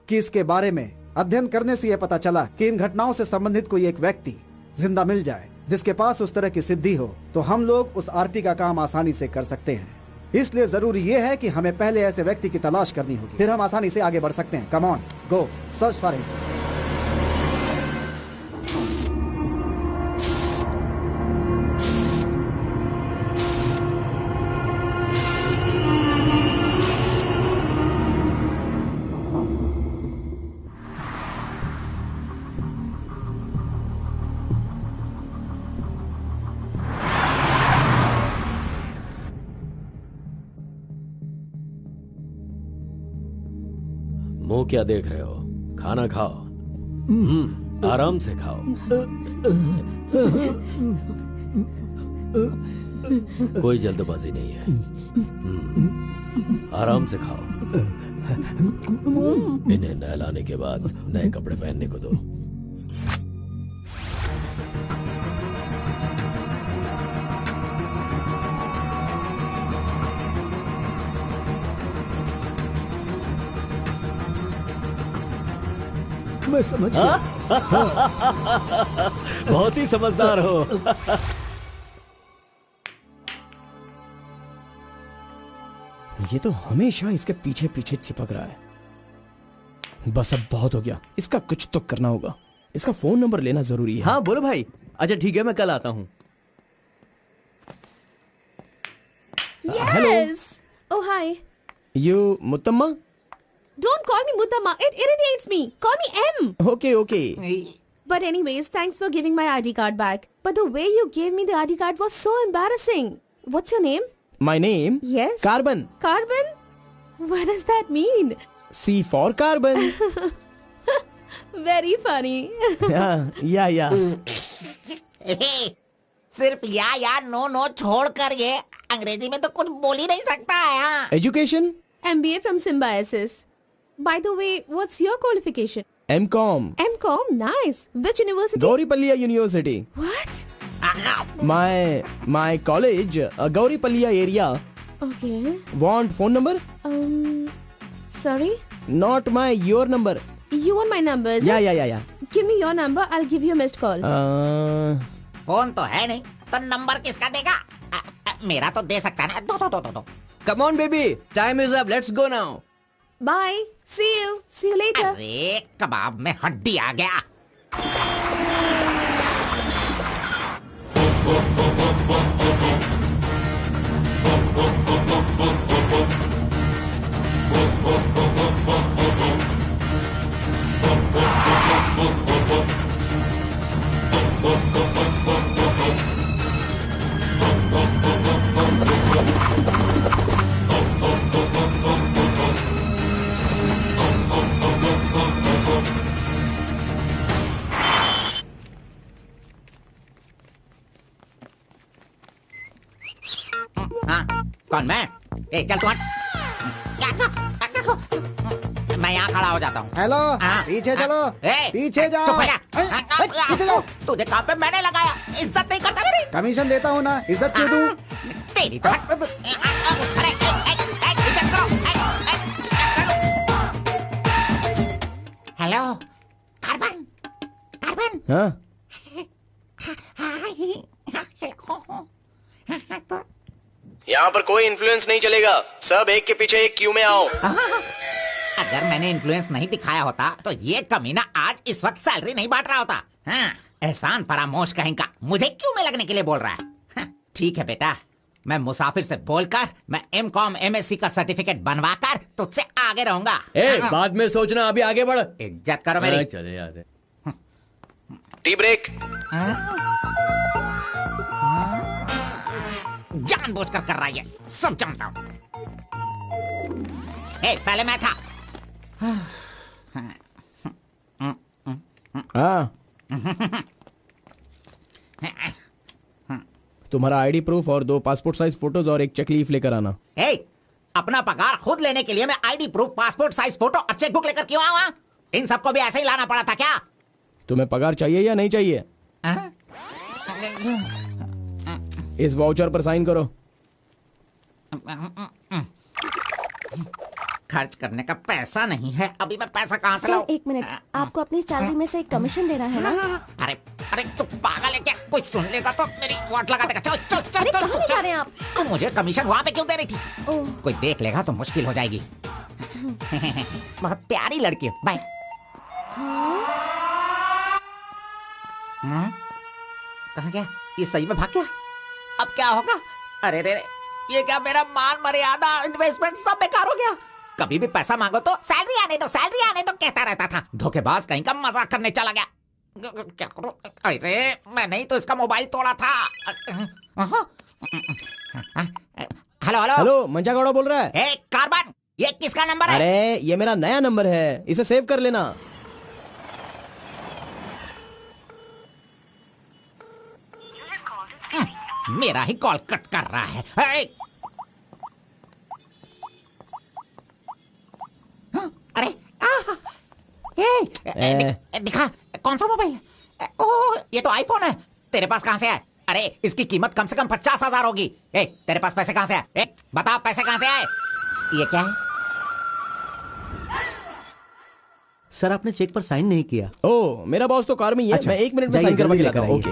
कि इसके बारे में अध्ययन करने से यह पता चला कि इन घटनाओं से संबंधित कोई एक व्यक्ति जिंदा मिल जाए जिसके पास उस तरह की सिद्धि हो, तो हम लोग उस आरपी का काम आसानी से कर सकते हैं। इसलिए जरूरी यह है कि हमें पहले ऐसे व्यक्ति की तलाश करनी होगी, फिर हम आसानी से आगे बढ़ सकते हैं। Come on, go search for him. मुंह क्या देख रहे हो? खाना खाओ। आराम से खाओ। कोई जल्दबाजी नहीं है। आराम से खाओ। इन्हें नहलाने के बाद नए कपड़े पहनने को दो। मैं समझ गया। बहुत ही समझदार हो। ये तो हमेशा इसके पीछे पीछे चिपक रहा है। बस अब बहुत हो गया, इसका कुछ तो करना होगा। इसका फोन नंबर लेना जरूरी है। हाँ बोलो भाई। अच्छा ठीक है, मैं कल आता हूँ। Yes. Oh hi. You Muthamma? Don't call me Mutamma. It irritates me. Call me M. Okay okay. But anyways, thanks for giving my ID card back. But the way you gave me the ID card was so embarrassing. What's your name? My name? Yes. Carbon. Carbon? What does that mean? C for carbon. Very funny. Yeah. सिर्फ या नो नो छोड़ कर ये अंग्रेजी में तो कुछ बोल ही नहीं सकता है। Education? MBA from Symbiosis. By the way, what's your qualification? M.Com. M.Com? Nice. Which university? Gauripalliya University. What? My college, Gauripalliya area. Okay. Want phone number? Sorry? Not your number. You want my number, is it? Yeah. Give me your number, I'll give you a missed call. Phone तो है नहीं तो नंबर किसका देगा? मेरा तो दे सकता है ना। दो। Come on, baby. Time is up. Let's go now. Bye. See you. See you later. अरे कबाब में हड्डी आ गया। कौन मैं? ए चल तुम मैं यहाँ खड़ा हो जाता हूँ। हेलो, पीछे चलो, पीछे जाओ। चुप हो जा। पीछे जाओ। तुझे काम पे मैंने लगाया, इज्जत नहीं करता मेरी। कमीशन देता हूँ ना, इज्जत क्यों दूँ? तेरी तो अरे इज्जत करो। Hello carbon, carbon. हाँ? यहाँ पर कोई इन्फ्लुएंस नहीं चलेगा। सब एक के पीछे एक क्यू में आओ। अगर मैंने इन्फ्लुएंस नहीं दिखाया होता तो ये कमीना आज इस वक्त सैलरी नहीं बांट रहा होता। हाँ, एहसान फरामोश कहेंगा, मुझे क्यों में लगने के लिए बोल रहा है? हाँ, ठीक है बेटा, मैं मुसाफिर से बोलकर मैं M.Com MSc का सर्टिफिकेट बनवाकर तुझसे आगे रहूंगा। बाद में सोचना, अभी आगे बढ़। इज्जत करो मेरी। चले यार। Tea break. जानबूझकर कर रहा है, सब जानता हूँ। पहले मैं था। हाँ। तुम्हारा आईडी प्रूफ और 2 पासपोर्ट साइज फोटोज और एक चेक लीफ लेकर आना। अपना पगार खुद लेने के लिए मैं ID proof, passport size photo और चेक बुक लेकर क्यों आऊँ? इन सबको भी ऐसे ही लाना पड़ा था क्या? तुम्हें पगार चाहिए या नहीं चाहिए? इस वाउचर पर साइन करो। खर्च करने का पैसा नहीं है, अभी मैं पैसा कहाँ से लाऊं? एक मिनट, आपको अपनी सैलरी में से एक कमीशन देना है ना? अरे तू पागल है क्या? कोई सुन लेगा तो मेरी वाट लगा देगा। चल चल चल अरे चल, कहाँ जा रहे हैं आप? तो मुझे कमीशन वहाँ पे क्यों दे रही थी? कोई देख लेगा तो मुश्किल हो जाएगी। बहुत प्यारी लड़की है। बाय। कहाँ गया? ये सही में भाग गया? अब क्या होगा? अरे रे, ये क्या मेरा मान मर्यादा इन्वेस्टमेंट सब बेकार हो गया? कभी भी पैसा मांगो तो सैलरी आने दो कहता रहता था। धोखेबाज कहीं का मजाक करने चला गया। क्या करूं? अरे मैंने ही तो इसका मोबाइल तोड़ा था। हेलो, मंचा गौड़ा बोल रहा है। कार्बन, ये किसका नंबर है? अरे ये मेरा नया नंबर है, इसे सेव कर लेना। मेरा ही कॉल कट कर रहा है। अरे दिखा, कौन सा मोबाइल है? ओह, ये तो आईफोन है। तेरे पास कहाँ से है? अरे इसकी कीमत कम से कम 50,000 होगी। तेरे पास पैसे कहाँ से आए? बता, पैसे कहाँ से आए? ये क्या है? सर, आपने चेक पर साइन नहीं किया। ओह, मेरा बॉस तो कार में ही है। मैं 1 मिनट में साइन करवा के लाता हूँ। ओके।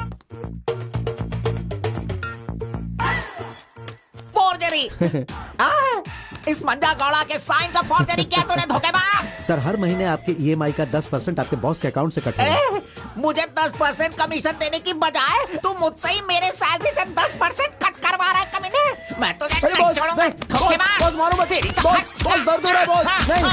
फोर्जरी। इस मंजा गौड़ा के साइन का फोर्जरी किया तूने, धोखेबाज। सर, हर महीने आपके EMI का 10% आपके बॉस के अकाउंट से कट होगा। मुझे 10% कमीशन देने की बजाय तू मुझसे ही मेरे सैलरी से 10% कट करवा रहा है कमीने। मैं तुझे नहीं छोड़ूंगा, धोखेबाज। बॉस मारो मत। बॉस दर्द हो रहा है बॉस। नहीं।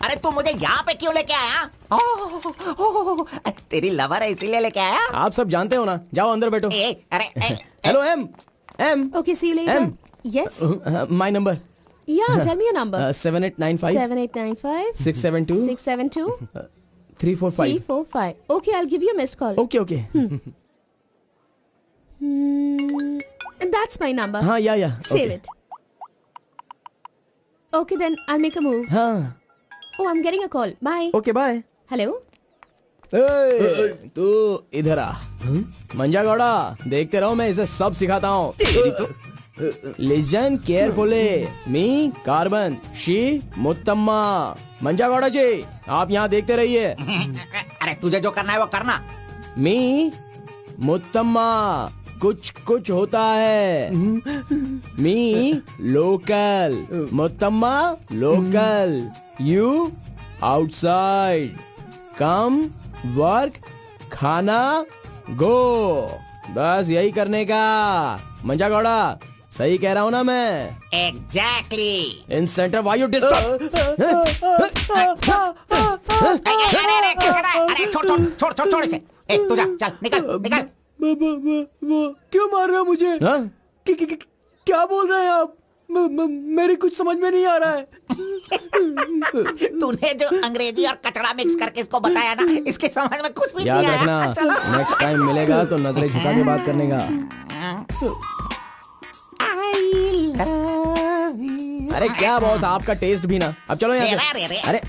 अरे तू मुझे यहाँ पे क्यों लेके आया? तेरी लवर है इसीलिए लेके आया? आप सब जानते हो ना, जाओ अंदर बैठो। Hello ma'am. Okay, see you later. M. Yes. My number. Yeah, tell me your number. 7895 7895 672 672 345. 345. Okay, I'll give you a missed call. Okay. That's my number. हाँ, या Save it. Okay, then I'll make a move. हाँ, Oh, I'm getting a call. Bye. Okay bye. Hello? तू इधर आ। मंजा गौड़ा, देखते रहो, मैं इसे सब सिखाता हूँ। Listen carefully, me carbon, she Muthamma. Manja Gowda ji, आप यहाँ देखते रहिए। अरे तुझे जो करना है वो करना। मी मुत्तम्मा, कुछ कुछ होता है। Me local, Muthamma local, you outside, come work, खाना गो। बस यही करने का। मंजा गौड़ा, सही कह रहा हूँ ना मैं? Exactly. In centre why you disturb. अरे छोड़ इसे। तू जा, चल निकल। क्यों मार रहे हो मुझे? क्या बोल रहे हैं आप? मेरी कुछ समझ में नहीं आ रहा है। तूने जो अंग्रेजी और कचड़ा मिक्स करके इसको बताया ना, इसके समझ में कुछ भी नहीं आया। याद रखना, नेक्स्ट टाइम मिलेगा तो नजरें झुका के बात करने का। अरे क्या बॉस, आपका टेस्ट भी ना। अब चलो यहाँ से। अरे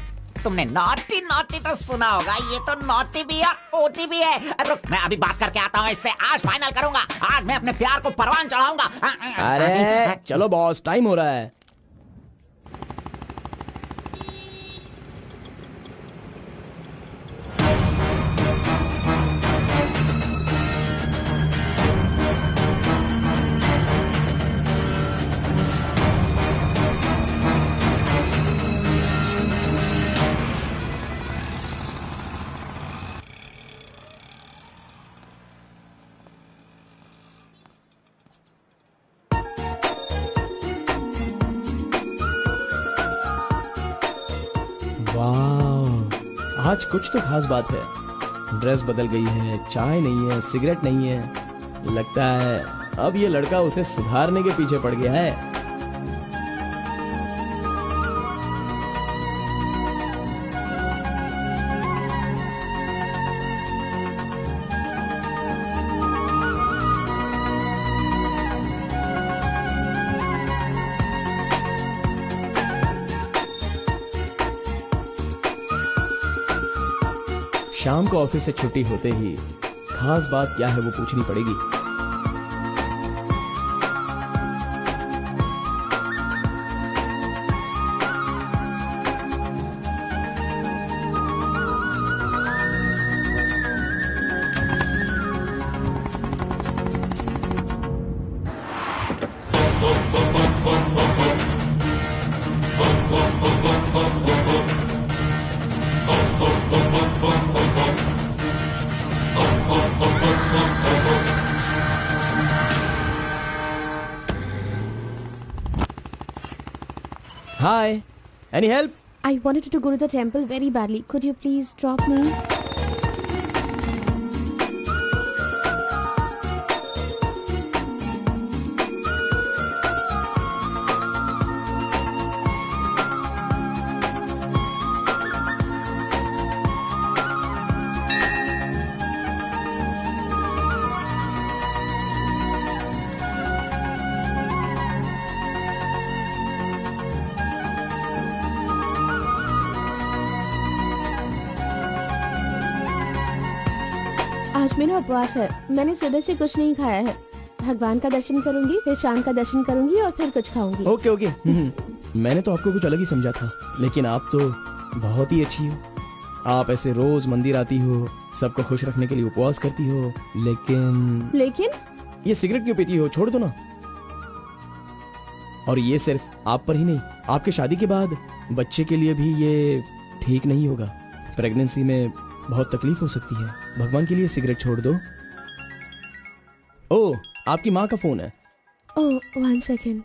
तुमने नॉटी तो सुना होगा, ये तो नॉटी भी है, ओटी भी है। रुक, मैं अभी बात करके आता हूँ इससे। आज फाइनल करूंगा, आज मैं अपने प्यार को परवान चढ़ाऊंगा। अरे चलो बॉस, टाइम हो रहा है। वाह, आज कुछ तो खास बात है। ड्रेस बदल गई है, चाय नहीं है, सिगरेट नहीं है। लगता है अब ये लड़का उसे सुधारने के पीछे पड़ गया है। शाम को ऑफिस से छुट्टी होते ही खास बात क्या है वो पूछनी पड़ेगी। Hi, any help? I wanted to go to the temple very badly. Could you please drop me? आज मेरा उपवास है। मैंने सुबह से कुछ नहीं खाया है। भगवान का दर्शन करूंगी, फिर शाम का दर्शन करूंगी और फिर कुछ खाऊंगी। ओके। मैंने तो आपको कुछ अलग ही समझा था, लेकिन आप तो बहुत ही अच्छी हो। आप ऐसे रोज मंदिर आती हो, सबको खुश रखने के लिए उपवास करती हो, लेकिन ये सिगरेट क्यों पीती हो? छोड़ दो ना। और ये सिर्फ आप पर ही नहीं, आपके शादी के बाद बच्चे के लिए भी ये ठीक नहीं होगा। प्रेगनेंसी में बहुत तकलीफ हो सकती है। भगवान के लिए सिगरेट छोड़ दो, ओह, आपकी माँ का फोन है। ओह, 1 सेकेंड।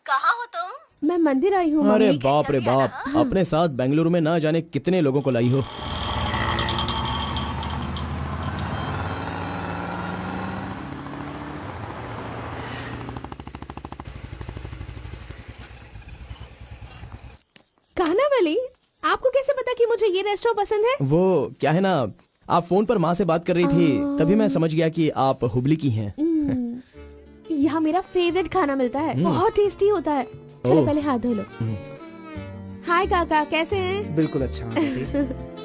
कहाँ हो तुम? मैं मंदिर आई हूँ। अरे मम्मी। बाप रे बाप, अपने साथ बेंगलुरु में ना जाने कितने लोगों को लाई हो। कानावली, आपको कैसे पता कि मुझे ये रेस्टोरेंट पसंद है? वो क्या है ना, आप फोन पर माँ से बात कर रही थी, तभी मैं समझ गया कि आप हुबली की हैं। यहाँ मेरा फेवरेट खाना मिलता है, बहुत टेस्टी होता है। चलो पहले हाथ धो लो। हाय काका, कैसे हैं? बिल्कुल अच्छा आंटी।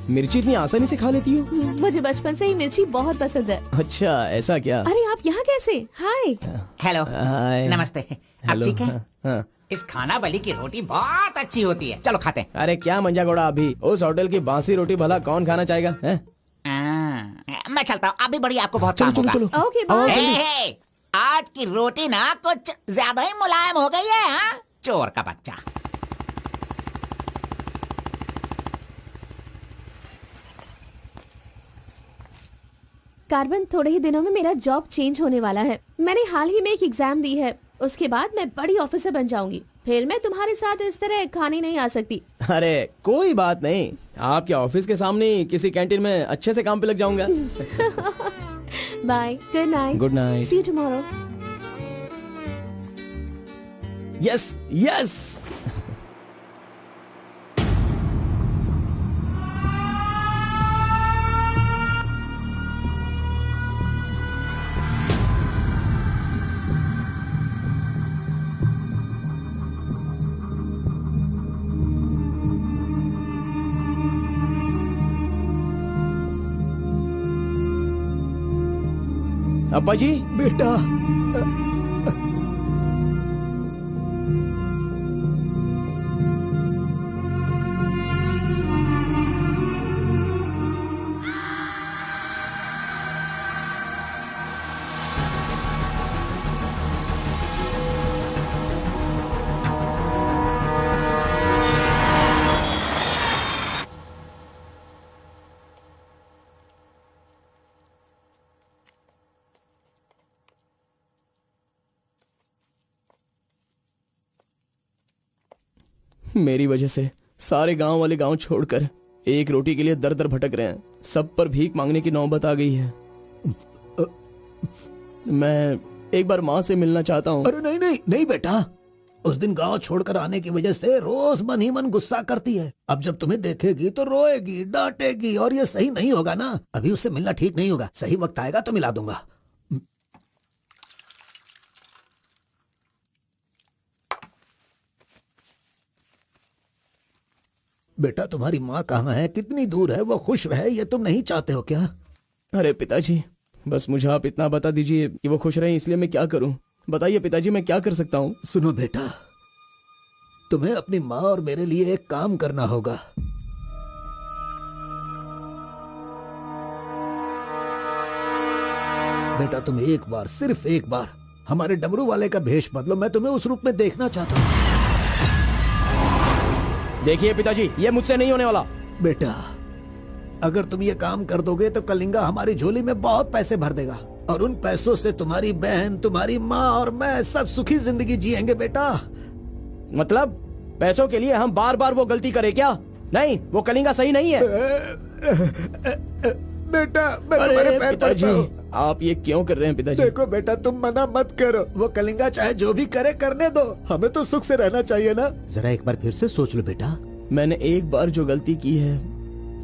मिर्ची इतनी आसानी से खा लेती हो? मुझे बचपन से ही मिर्ची बहुत पसंद है। अच्छा, ऐसा क्या? अरे आप यहाँ कैसे? हाय। हेलो, हाय। नमस्ते। आप हेलो, ठीक है? हाँ। इस खाना बली की रोटी बहुत अच्छी होती है, चलो खाते हैं। अरे क्या मंजा गोड़ा, अभी उस होटल की बासी रोटी भला कौन खाना चाहेगा? हैं? मैं चलता हूँ, अभी बड़ी आपको बहुत चलो काम चलो होगा। चलो। ओके, आओ, बाय। जल्दी। हे, आज की रोटी ना कुछ ज्यादा ही मुलायम हो गई है। हाँ? चोर का बच्चा। कार्बन, थोड़े ही दिनों में मेरा जॉब चेंज होने वाला है। मैंने हाल ही में एक एग्जाम दी है, उसके बाद मैं बड़ी ऑफिसर बन जाऊंगी। फिर मैं तुम्हारे साथ इस तरह खाने नहीं आ सकती। अरे कोई बात नहीं, आपके ऑफिस के सामने किसी कैंटीन में अच्छे से काम पे लग जाऊंगा। Bye, good night. Good night. See you tomorrow. Yes yes. अब्बा जी। बेटा, मेरी वजह से सारे गांव वाले गांव छोड़कर एक रोटी के लिए दर दर भटक रहे हैं। सब पर भीख मांगने की नौबत आ गई है। मैं एक बार माँ से मिलना चाहता हूँ। अरे नहीं नहीं नहीं बेटा, उस दिन गांव छोड़कर आने की वजह से रोज मन ही मन गुस्सा करती है। अब जब तुम्हें देखेगी तो रोएगी, डांटेगी, और ये सही नहीं होगा ना। अभी उससे मिलना ठीक नहीं होगा। सही वक्त आएगा तो मिला दूंगा। बेटा, तुम्हारी माँ कहाँ है? कितनी दूर है? वो खुश रहे, ये तुम नहीं चाहते हो क्या? अरे पिताजी, बस मुझे आप इतना बता दीजिए कि वो खुश रहे, इसलिए मैं क्या करूं? बताइए पिताजी, मैं क्या कर सकता हूं? सुनो बेटा, तुम्हें अपनी माँ और मेरे लिए एक काम करना होगा। बेटा, तुम एक बार, सिर्फ एक बार हमारे डमरू वाले का भेष बदलो। मैं तुम्हें उस रूप में देखना चाहता हूँ। देखिए पिताजी, ये मुझसे नहीं होने वाला। बेटा, अगर तुम ये काम कर दोगे तो कलिंगा हमारी झोली में बहुत पैसे भर देगा, और उन पैसों से तुम्हारी बहन, तुम्हारी माँ और मैं सब सुखी जिंदगी जिएंगे। बेटा, मतलब पैसों के लिए हम बार बार वो गलती करें क्या? नहीं, वो कलिंगा सही नहीं है। बेटा, मैं तुम्हारे पैर पिताजी, पड़ता हूं। आप ये क्यों कर रहे हैं पिताजी? देखो बेटा, तुम मना मत करो। वो कलिंगा चाहे जो भी करे, करने दो। हमें तो सुख से रहना चाहिए ना। जरा एक बार फिर से सोच लो बेटा। मैंने एक बार जो गलती की है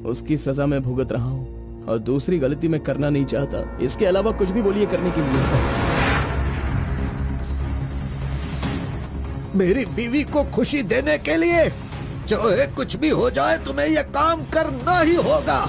उसकी सजा मैं भुगत रहा हूँ, और दूसरी गलती मैं करना नहीं चाहता। इसके अलावा कुछ भी बोलिए करने के लिए। मेरी बीवी को खुशी देने के लिए चाहे कुछ भी हो जाए, तुम्हें यह काम करना ही होगा।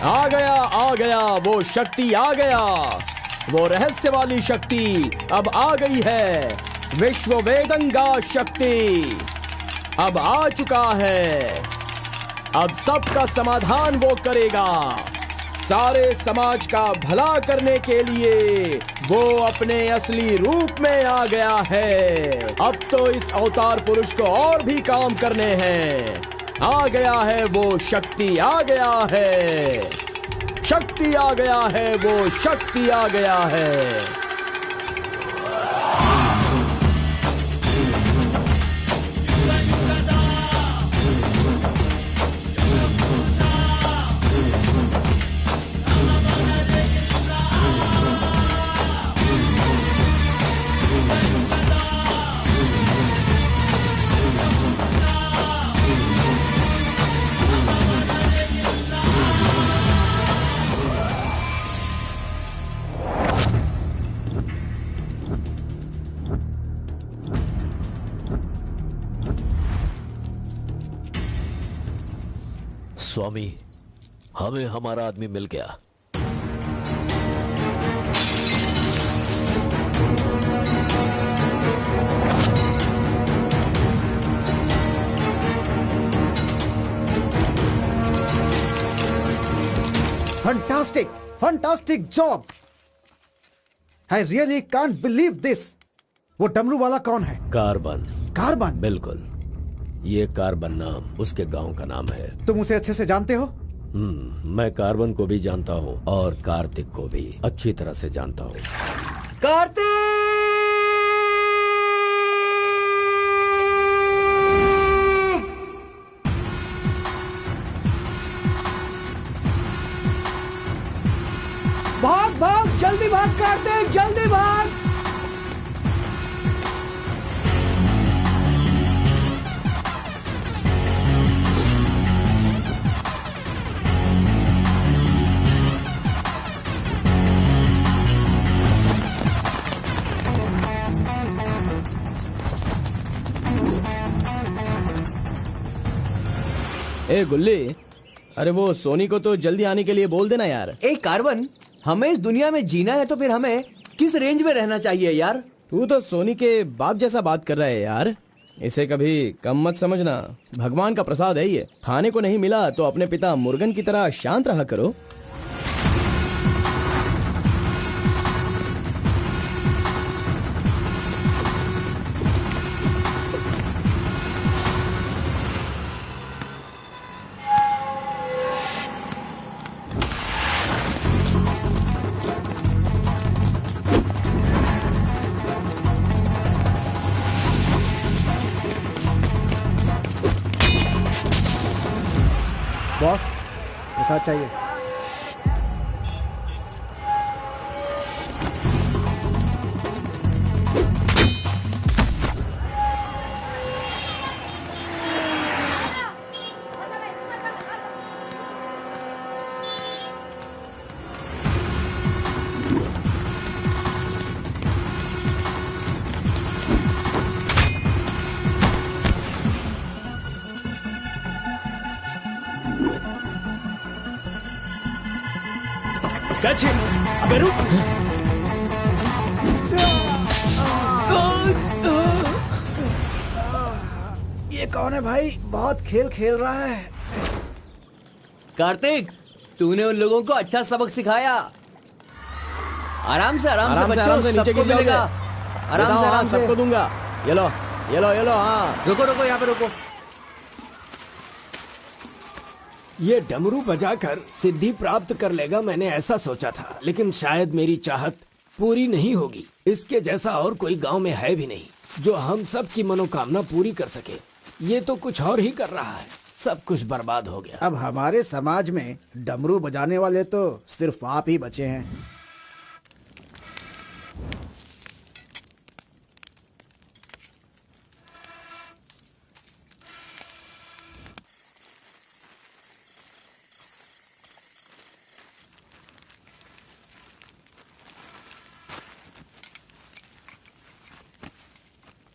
आ गया वो शक्ति आ गया, वो रहस्य वाली शक्ति अब आ गई है। विश्व वेदंगा शक्ति अब आ चुका है। अब सबका समाधान वो करेगा। सारे समाज का भला करने के लिए वो अपने असली रूप में आ गया है। अब तो इस अवतार पुरुष को और भी काम करने हैं। आ गया है वो शक्ति, आ गया है शक्ति, आ गया है वो शक्ति, आ गया है। स्वामी, हमें हमारा आदमी मिल गया। Fantastic, fantastic job. I really can't believe this. वो डमरू वाला कौन है? कार्बन। कार्बन? बिल्कुल, ये कार्बन नाम उसके गांव का नाम है। तुम उसे अच्छे से जानते हो? मैं कार्बन को भी जानता हूँ और कार्तिक को भी अच्छी तरह से जानता हूँ। कार्तिक! भाग भाग, जल्दी भाग कार्तिक, जल्दी भाग। ए गुल्ली, अरे वो सोनी को तो जल्दी आने के लिए बोल देना यार। ए कार्बन, हमें इस दुनिया में जीना है तो फिर हमें किस रेंज में रहना चाहिए यार? तू तो सोनी के बाप जैसा बात कर रहा है यार। इसे कभी कम मत समझना, भगवान का प्रसाद है ये। खाने को नहीं मिला तो अपने पिता मुर्गन की तरह शांत रहा करो। बॉस, प्रसाद चाहिए। अबे रुक! ये कौन है भाई? बहुत खेल खेल रहा है। कार्तिक, तूने उन लोगों को अच्छा सबक सिखाया। आराम से बच्चों, नीचे गिर जाओगे। आराम से सबको दूंगा। ये लो, ये लो, ये लो। हाँ, रुको रुको, यहाँ पे रुको। ये डमरू बजाकर सिद्धि प्राप्त कर लेगा, मैंने ऐसा सोचा था, लेकिन शायद मेरी चाहत पूरी नहीं होगी। इसके जैसा और कोई गांव में है भी नहीं जो हम सब की मनोकामना पूरी कर सके। ये तो कुछ और ही कर रहा है। सब कुछ बर्बाद हो गया। अब हमारे समाज में डमरू बजाने वाले तो सिर्फ आप ही बचे हैं।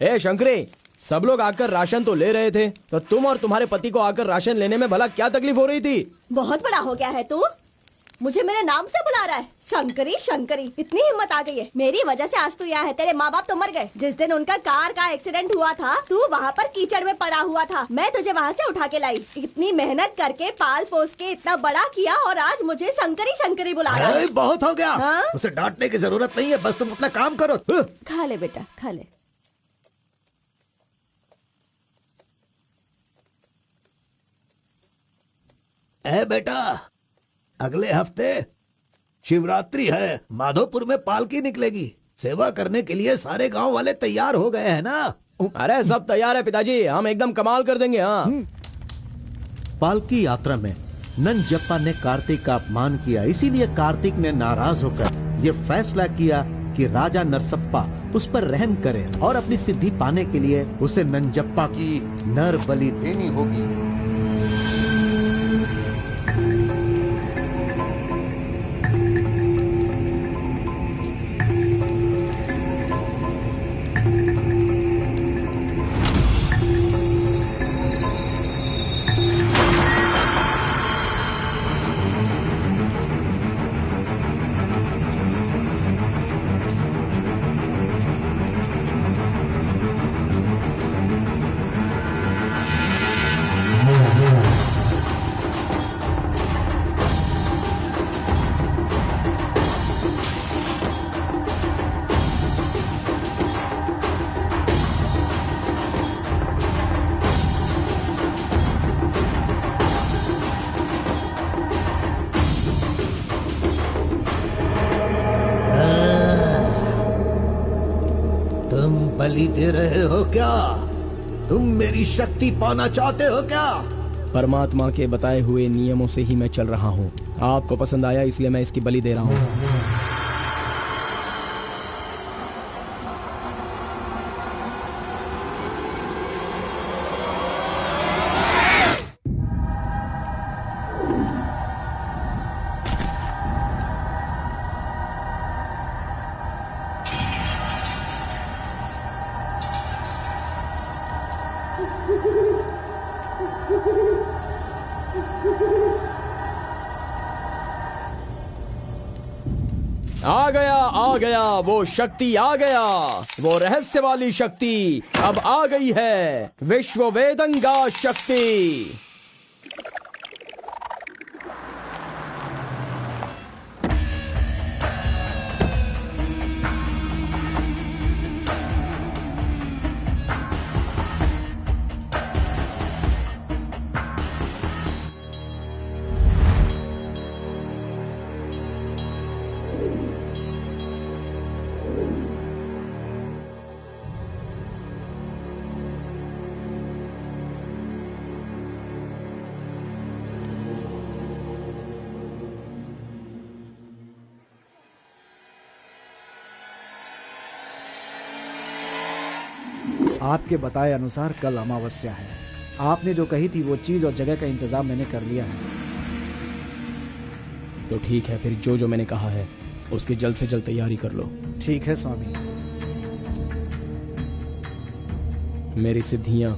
ए शंकरी, सब लोग आकर राशन तो ले रहे थे, तो तुम और तुम्हारे पति को आकर राशन लेने में भला क्या तकलीफ हो रही थी? बहुत बड़ा हो गया है तू, मुझे मेरे नाम से बुला रहा है। शंकरी शंकरी, इतनी हिम्मत आ गई है। मेरी वजह से आज तू यहाँ है। तेरे माँ बाप तो मर गए। जिस दिन उनका कार का एक्सीडेंट हुआ था, तू वहाँ पर कीचड़ में पड़ा हुआ था। मैं तुझे वहाँ से उठा के लाई। इतनी मेहनत करके पाल पोस के इतना बड़ा किया और आज मुझे शंकरी शंकरी बुला रहा है। बहुत हो गया। हाँ? उसे डांटने की जरूरत नहीं है, बस तुम अपना काम करो। खा ले बेटा, खा ले। ए बेटा, अगले हफ्ते शिवरात्रि है, माधोपुर में पालकी निकलेगी। सेवा करने के लिए सारे गांव वाले तैयार हो गए हैं ना? अरे सब तैयार है पिताजी, हम एकदम कमाल कर देंगे। हाँ। पालकी यात्रा में नंजप्पा ने कार्तिक का अपमान किया, इसीलिए कार्तिक ने नाराज होकर ये फैसला किया कि राजा नरसप्पा उस पर रहम करे और अपनी सिद्धि पाने के लिए उसे नंजप्पा की नर बलि देनी होगी। बलि दे रहे हो क्या? तुम मेरी शक्ति पाना चाहते हो क्या? परमात्मा के बताए हुए नियमों से ही मैं चल रहा हूँ। आपको पसंद आया इसलिए मैं इसकी बलि दे रहा हूँ। आ गया वो शक्ति, आ गया वो रहस्य वाली शक्ति। अब आ गई है विश्व वेदंगा शक्ति। आपके बताए अनुसार कल अमावस्या है। आपने जो कही थी वो चीज और जगह का इंतजाम मैंने कर लिया है। तो ठीक है, फिर जो जो मैंने कहा है उसकी जल्द से जल्द तैयारी कर लो। ठीक है स्वामी। मेरी सिद्धियां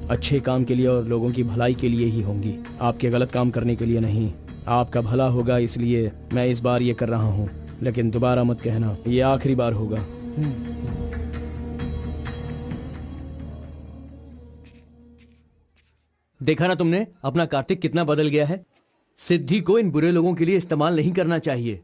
अच्छे काम के लिए और लोगों की भलाई के लिए ही होंगी, आपके गलत काम करने के लिए नहीं। आपका भला होगा इसलिए मैं इस बार ये कर रहा हूँ, लेकिन दोबारा मत कहना, ये आखिरी बार होगा। देखा ना तुमने, अपना कार्तिक कितना बदल गया है। सिद्धि को इन बुरे लोगों के लिए इस्तेमाल नहीं करना चाहिए।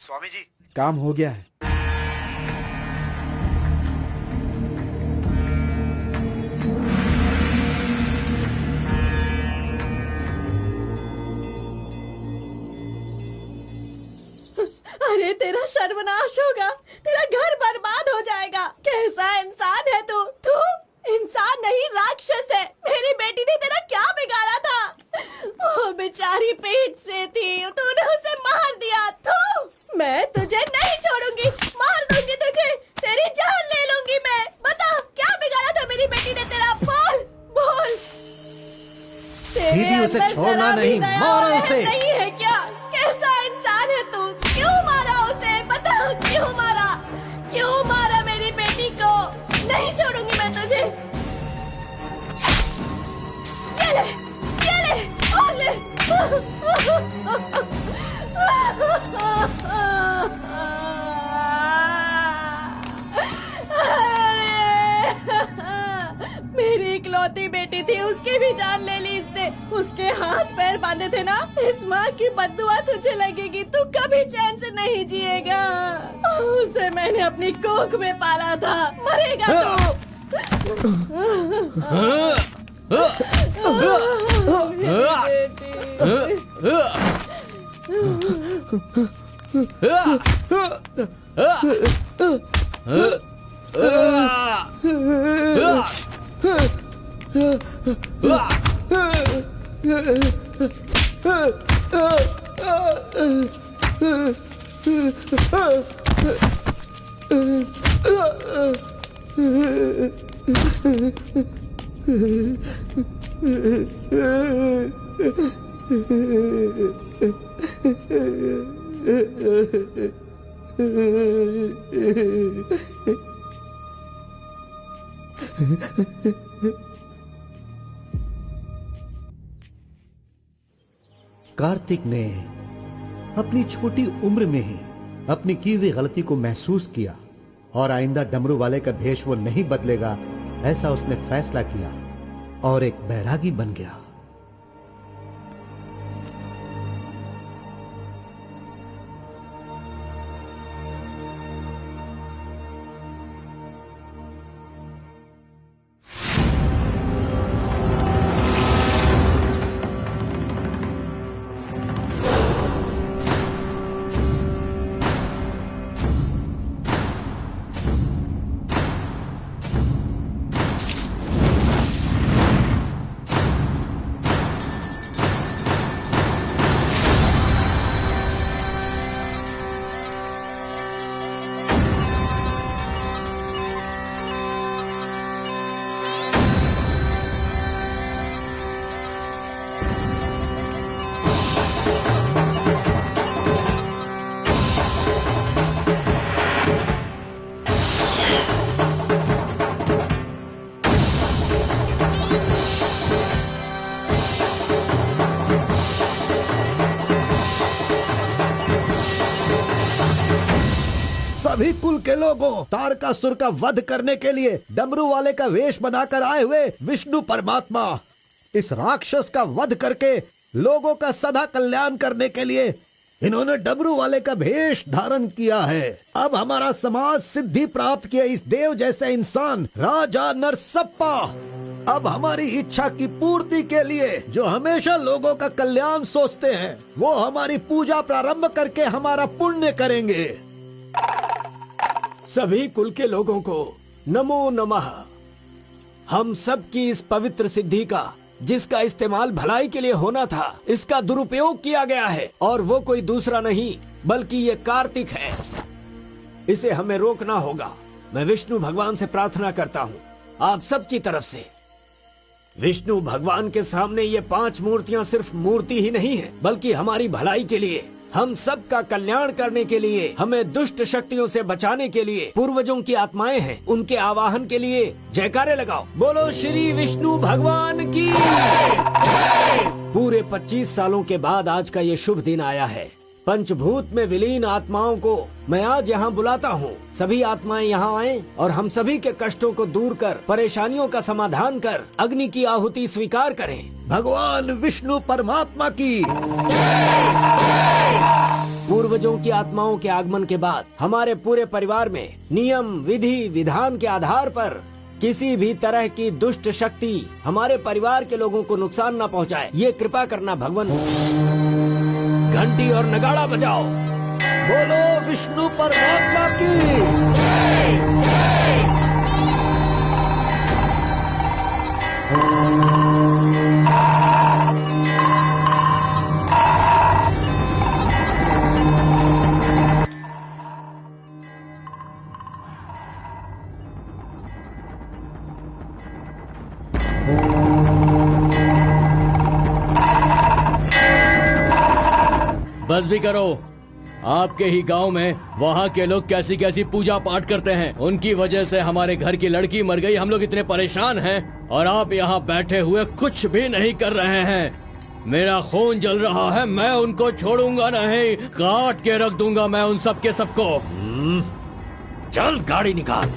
स्वामी जी, काम हो गया है। अरे तेरा सर्वनाश होगा, तेरा घर बर्बाद हो जाएगा। कैसा इंसान है तू? तू इंसान नहीं, राक्षस है। मेरी बेटी ने तेरा क्या बिगाड़ा था? वो बेचारी पेट से थी, तूने उसे मार दिया। तू, मैं तुझे नहीं छोड़ूंगी, मार दूंगी तुझे, तेरी जान ले लूंगी मैं। बता क्या बिगाड़ा था मेरी बेटी ने तेरा? बोल बोल। दीदी उसे छोड़ना नहीं, मारो उसे। नहीं है क्या? कैसा इंसान है तू? क्यों मारा उसे? बता क्यों मारा? क्यों मारा मेरी बेटी को? नहीं छोड़ूंगी मैं तुझे। ये ले और ले। मेरी इकलौती बेटी थी, उसकी भी जान ले ली इसने। उसके हाथ पैर बांधे थे ना, इस माँ की बद्दुआ तुझे लगेगी, तू कभी चैन से नहीं जिएगा। उसे मैंने अपनी कोख में पाला था, मरेगा तू। कार्तिक ने अपनी छोटी उम्र में ही अपनी की हुई गलती को महसूस किया और आइंदा डमरू वाले का भेष वो नहीं बदलेगा, ऐसा उसने फैसला किया और एक बैरागी बन गया। सभी कुल के लोगों, तारकासुर का वध करने के लिए डमरू वाले का वेश बनाकर आए हुए विष्णु परमात्मा इस राक्षस का वध करके लोगों का सदा कल्याण करने के लिए इन्होंने डमरू वाले का भेष धारण किया है। अब हमारा समाज सिद्धि प्राप्त किया इस देव जैसे इंसान राजा नरसप्पा अब हमारी इच्छा की पूर्ति के लिए जो हमेशा लोगों का कल्याण सोचते हैं, वो हमारी पूजा प्रारंभ करके हमारा पुण्य करेंगे। सभी कुल के लोगों को नमो नमः। हम सब की इस पवित्र सिद्धि का, जिसका इस्तेमाल भलाई के लिए होना था, इसका दुरुपयोग किया गया है और वो कोई दूसरा नहीं बल्कि ये कार्तिक है। इसे हमें रोकना होगा। मैं विष्णु भगवान से प्रार्थना करता हूँ आप सब की तरफ से। विष्णु भगवान के सामने ये 5 मूर्तियाँ सिर्फ मूर्ति ही नहीं है, बल्कि हमारी भलाई के लिए, हम सब का कल्याण करने के लिए, हमें दुष्ट शक्तियों से बचाने के लिए पूर्वजों की आत्माएं हैं, उनके आवाहन के लिए जयकारे लगाओ। बोलो श्री विष्णु भगवान की। पूरे 25 सालों के बाद आज का ये शुभ दिन आया है। पंचभूत में विलीन आत्माओं को मैं आज यहाँ बुलाता हूँ। सभी आत्माएं यहाँ आएं और हम सभी के कष्टों को दूर कर, परेशानियों का समाधान कर, अग्नि की आहुति स्वीकार करें। भगवान विष्णु परमात्मा की। पूर्वजों की आत्माओं के आगमन के बाद हमारे पूरे परिवार में नियम, विधि, विधान के आधार पर किसी भी तरह की दुष्ट शक्ति हमारे परिवार के लोगों को नुकसान न पहुंचाए, ये कृपा करना भगवान। घंटी और नगाड़ा बजाओ। बोलो विष्णु परमात्मा की। बस भी करो। आपके ही गांव में वहाँ के लोग कैसी कैसी पूजा पाठ करते हैं, उनकी वजह से हमारे घर की लड़की मर गई। हम लोग इतने परेशान हैं और आप यहाँ बैठे हुए कुछ भी नहीं कर रहे हैं। मेरा खून जल रहा है, मैं उनको छोड़ूंगा नहीं, काट के रख दूंगा मैं उन सबके सबको। चल गाड़ी निकाल।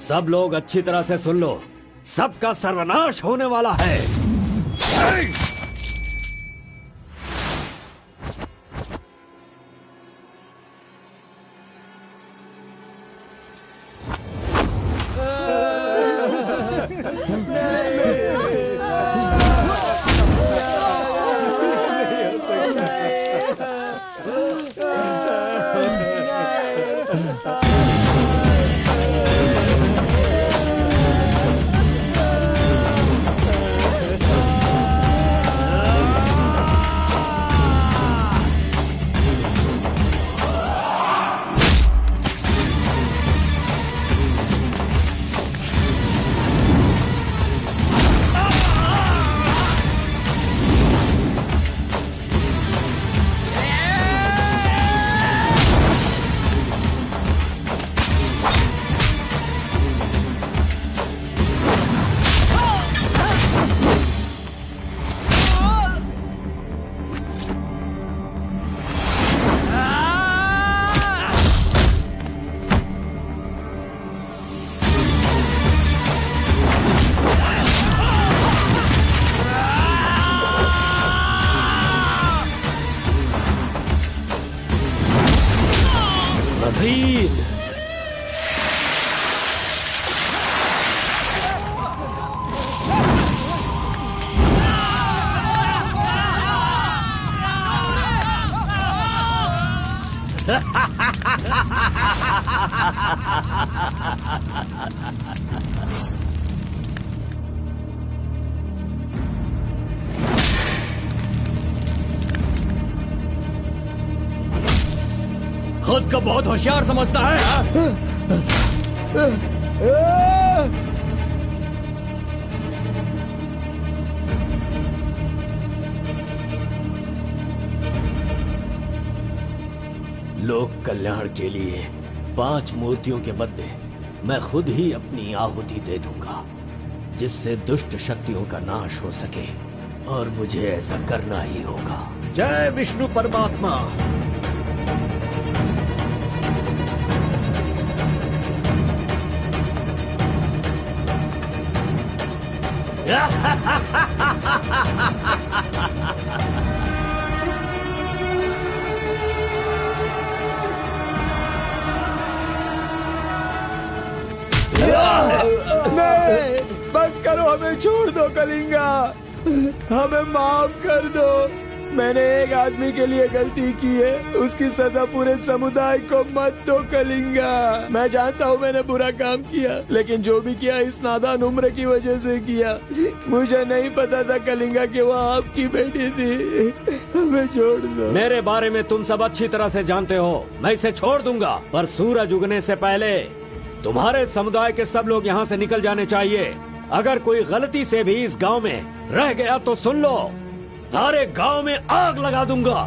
सब लोग अच्छी तरह से सुन लो, सबका सर्वनाश होने वाला है। खुद को बहुत होशियार समझता है। लोक कल्याण के लिए 5 मूर्तियों के बदले मैं खुद ही अपनी आहुति दे दूंगा, जिससे दुष्ट शक्तियों का नाश हो सके, और मुझे ऐसा करना ही होगा। जय विष्णु परमात्मा। नहीं, बस करो, हमें छोड़ दो कलिंगा, हमें माफ कर दो। मैंने एक आदमी के लिए गलती की है, उसकी सजा पूरे समुदाय को मत दो कलिंगा। मैं जानता हूँ मैंने बुरा काम किया, लेकिन जो भी किया इस नादान उम्र की वजह से किया। मुझे नहीं पता था कलिंगा कि वो आपकी बेटी थी, हमें छोड़ दो। मेरे बारे में तुम सब अच्छी तरह से जानते हो, मैं इसे छोड़ दूंगा, पर सूरज उगने से पहले तुम्हारे समुदाय के सब लोग यहाँ से निकल जाने चाहिए। अगर कोई गलती से भी इस गांव में रह गया तो सुन लो, सारे गांव में आग लगा दूंगा।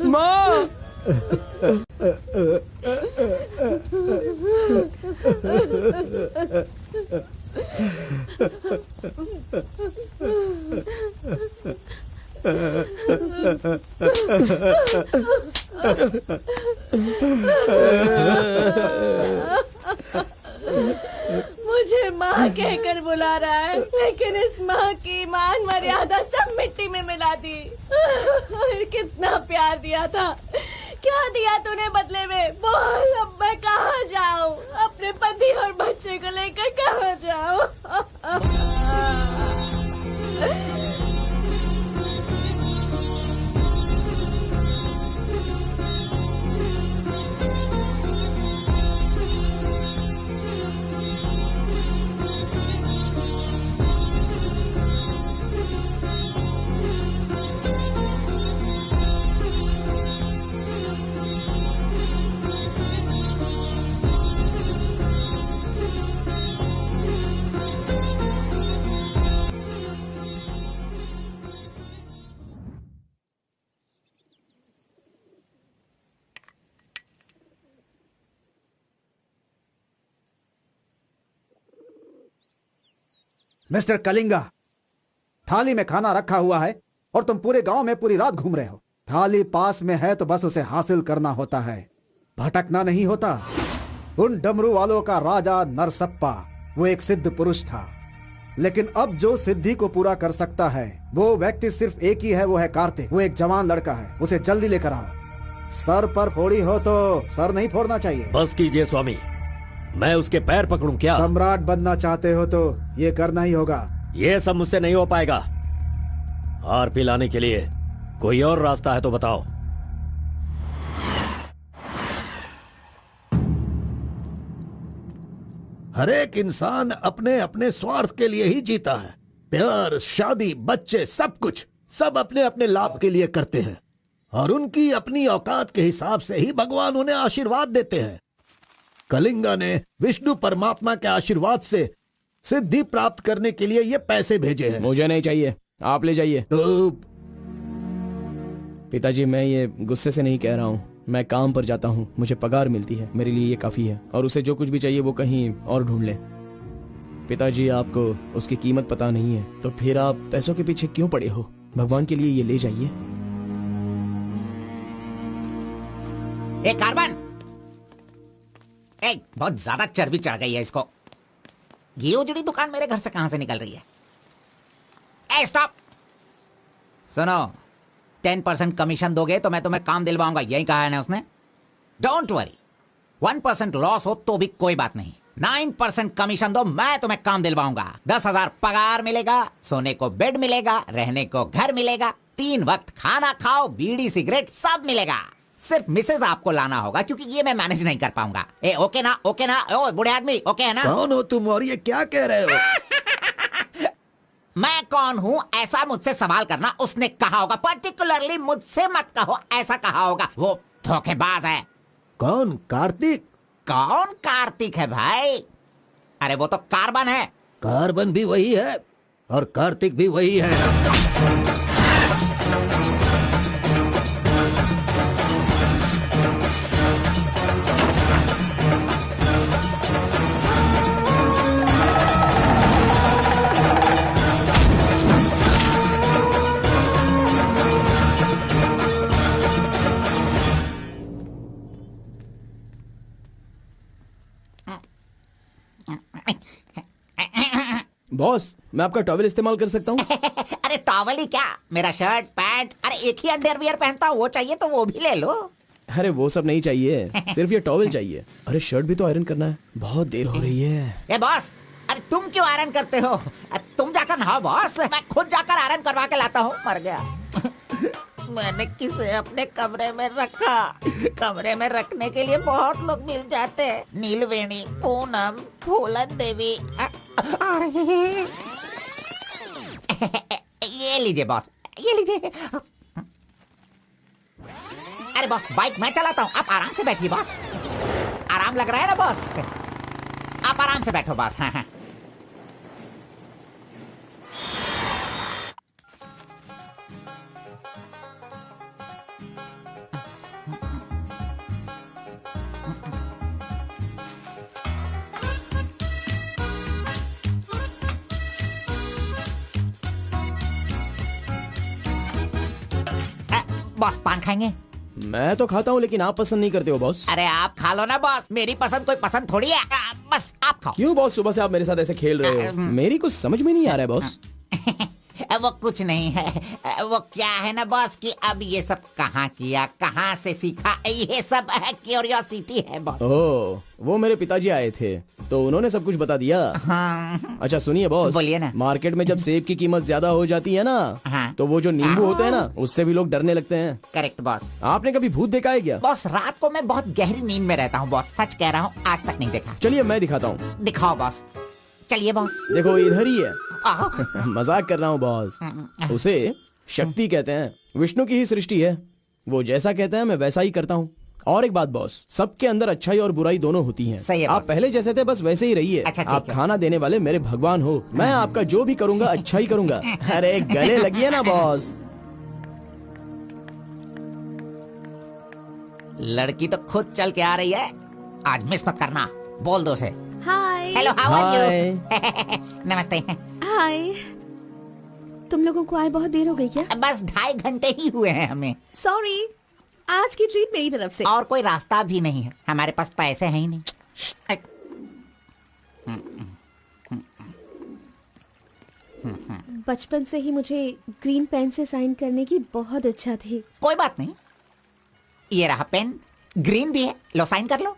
माँ! मुझे माँ कहकर बुला रहा है, लेकिन इस माँ की मान मर्यादा सब मिट्टी में मिला दी। कितना प्यार दिया था, क्या दिया तूने बदले में? बोल, अब मैं कहाँ जाऊँ? अपने पति और बच्चे को लेकर कहाँ जाऊँ? मिस्टर कलिंगा, थाली में खाना रखा हुआ है और तुम पूरे गांव में पूरी रात घूम रहे हो। थाली पास में है तो बस उसे हासिल करना होता है, भटकना नहीं होता। उन डमरू वालों का राजा नरसप्पा वो एक सिद्ध पुरुष था, लेकिन अब जो सिद्धि को पूरा कर सकता है वो व्यक्ति सिर्फ एक ही है, वो है कार्तिक। वो एक जवान लड़का है, उसे जल्दी लेकर आओ। सर पर फोड़ी हो तो सर नहीं फोड़ना चाहिए। बस कीजिए स्वामी, मैं उसके पैर पकड़ूं क्या? सम्राट बनना चाहते हो तो ये करना ही होगा। ये सब मुझसे नहीं हो पाएगा। हार पिलाने के लिए कोई और रास्ता है तो बताओ। हर एक इंसान अपने अपने स्वार्थ के लिए ही जीता है। प्यार, शादी, बच्चे, सब कुछ सब अपने अपने लाभ के लिए करते हैं और उनकी अपनी औकात के हिसाब से ही भगवान उन्हें आशीर्वाद देते हैं। कलिंगा ने विष्णु परमात्मा के आशीर्वाद से सिद्धि प्राप्त करने के लिए ये पैसे भेजे हैं। मुझे नहीं चाहिए, आप ले जाइए। तो पिताजी, मैं ये गुस्से से नहीं कह रहा हूँ। मैं काम पर जाता हूँ, मुझे पगार मिलती है, मेरे लिए ये काफी है। और उसे जो कुछ भी चाहिए वो कहीं और ढूंढ ले। पिताजी, आपको उसकी कीमत पता नहीं है तो फिर आप पैसों के पीछे क्यों पड़े हो? भगवान के लिए ये ले जाइए। एक कार्बन, एक बहुत ज्यादा चर्बी चढ़ गई है इसको। ये उजड़ी दुकान मेरे घर से कहां से निकल रही है? ए स्टॉप, सुनो, 10% कमीशन दोगे तो मैं तुम्हें काम दिलवाऊंगा, यही कहा है ना उसने। डोंट वरी, 1% लॉस हो तो भी कोई बात नहीं। 9% कमीशन दो, मैं तुम्हें काम दिलवाऊंगा। 10,000 पगार मिलेगा, सोने को बेड मिलेगा, रहने को घर मिलेगा, 3 वक्त खाना खाओ, बीड़ी सिगरेट सब मिलेगा। सिर्फ मिसेज आपको लाना होगा क्योंकि ये मैं मैनेज नहीं कर पाऊंगा। ए ओके ना? ओके ना? ओ बूढ़े आदमी, ओके है ना? कौन हो तुम और ये क्या कह रहे हो? मैं कौन हूँ ऐसा मुझसे सवाल करना उसने कहा होगा। पर्टिकुलरली मुझसे मत कहो, ऐसा कहा होगा। वो धोखेबाज है। कौन? कार्तिक? कौन कार्तिक है भाई? अरे वो तो कार्बन है। कार्बन भी वही है और कार्तिक भी वही है। बॉस, मैं आपका टॉवेल इस्तेमाल कर सकता हूँ? अरे अरे टॉवल ही क्या, मेरा शर्ट पैंट, अरे एक ही अंडरवियर पहनता हूँ, वो चाहिए तो वो भी ले लो। अरे वो सब नहीं चाहिए, सिर्फ ये टॉवल चाहिए। अरे शर्ट भी तो आयरन करना है, बहुत देर हो रही है। ए बॉस, अरे तुम क्यों आयरन करते हो? तुम जाकर नहाओ बॉस, मैं खुद जाकर आयरन करवा के लाता हूँ। मर गया। मैंने किसे अपने कमरे में रखा? कमरे में रखने के लिए बहुत लोग मिल जाते हैं। नीलवेणी, पूनम, फूलन देवी। ये लीजिए बॉस, ये लीजिए। अरे बॉस, बाइक मैं चलाता हूँ, आप आराम से बैठिए बॉस। आराम लग रहा है ना बॉस? आप आराम से बैठो बॉस। हाँ हाँ। बॉस पान खाएंगे? मैं तो खाता हूँ, लेकिन आप पसंद नहीं करते हो बॉस। अरे आप खा लो ना बॉस, मेरी पसंद कोई पसंद थोड़ी है। बस आप खाओ। क्यों बॉस, सुबह से आप मेरे साथ ऐसे खेल रहे हो? मेरी कुछ समझ में नहीं आ रहा है बॉस। वो कुछ नहीं है, वो क्या है ना बॉस कि अब ये सब कहाँ किया, कहाँ से सीखा, ये सब क्यूरियोसिटी है बॉस। ओह, वो मेरे पिताजी आए थे तो उन्होंने सब कुछ बता दिया। हाँ। अच्छा सुनिए बॉस, बोलिए ना। मार्केट में जब सेब की कीमत ज्यादा हो जाती है ना, हाँ। तो वो जो नींबू होते हैं ना, उससे भी लोग डरने लगते हैं। Correct boss. आपने कभी भूत देखा है क्या? बॉस रात को मैं बहुत गहरी नींद में रहता हूँ बॉस, सच कह रहा हूँ, आज तक नहीं देखा। चलिए मैं दिखाता हूँ। दिखाओ बॉस, चलिए बॉस। देखो इधर ही है। आहो। मजाक कर रहा हूँ बॉस। उसे शक्ति कहते हैं, विष्णु की ही सृष्टि है। वो जैसा कहते हैं मैं वैसा ही करता हूँ। और एक बात बॉस, सबके अंदर अच्छाई और बुराई दोनों होती हैं। सही है आप बॉस। पहले जैसे थे बस वैसे ही रहिए। अच्छा, ठीक आप है। खाना देने वाले मेरे भगवान हो, मैं आपका जो भी करूँगा अच्छा ही करूँगा। अरे गले लगिए ना बॉस। लड़की तो खुद चल के आ रही है, आज मिस मत करना। बोल दो उसे। Hi. Hello, how are hi. You? नमस्ते। हाय। तुम लोगों को आए बहुत देर हो गई क्या? बस 2.5 घंटे ही हुए हैं हमें, सॉरी, आज की ट्रीट मेरी तरफ से। और कोई रास्ता भी नहीं है, हमारे पास पैसे हैं ही नहीं। बचपन से ही मुझे ग्रीन पेन से साइन करने की बहुत इच्छा थी। कोई बात नहीं, ये रहा पेन, ग्रीन भी है, लो साइन कर लो।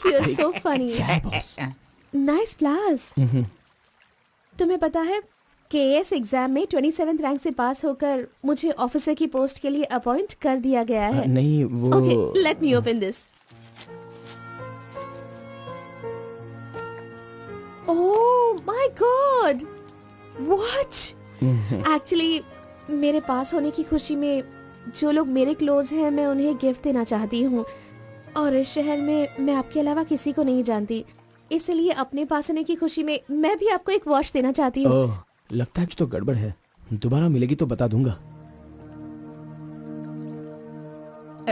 You're so funny. Nice flowers. तुम्हें पता है केएस एग्जाम में 27th रैंक से पास होकर मुझे ऑफिसर की पोस्ट के लिए अपॉइंट कर दिया गया है। नहीं वो। Okay, let me open this. Oh my God! What? Actually, मेरे पास होने की खुशी में जो लोग मेरे क्लोज हैं मैं उन्हें गिफ्ट देना चाहती हूँ, और इस शहर में मैं आपके अलावा किसी को नहीं जानती, इसलिए अपने पास होने की खुशी में मैं भी आपको एक वॉच देना चाहती हूँ। ओह, लगता है कुछ तो गड़बड़ है। दोबारा मिलेगी तो बता दूंगा।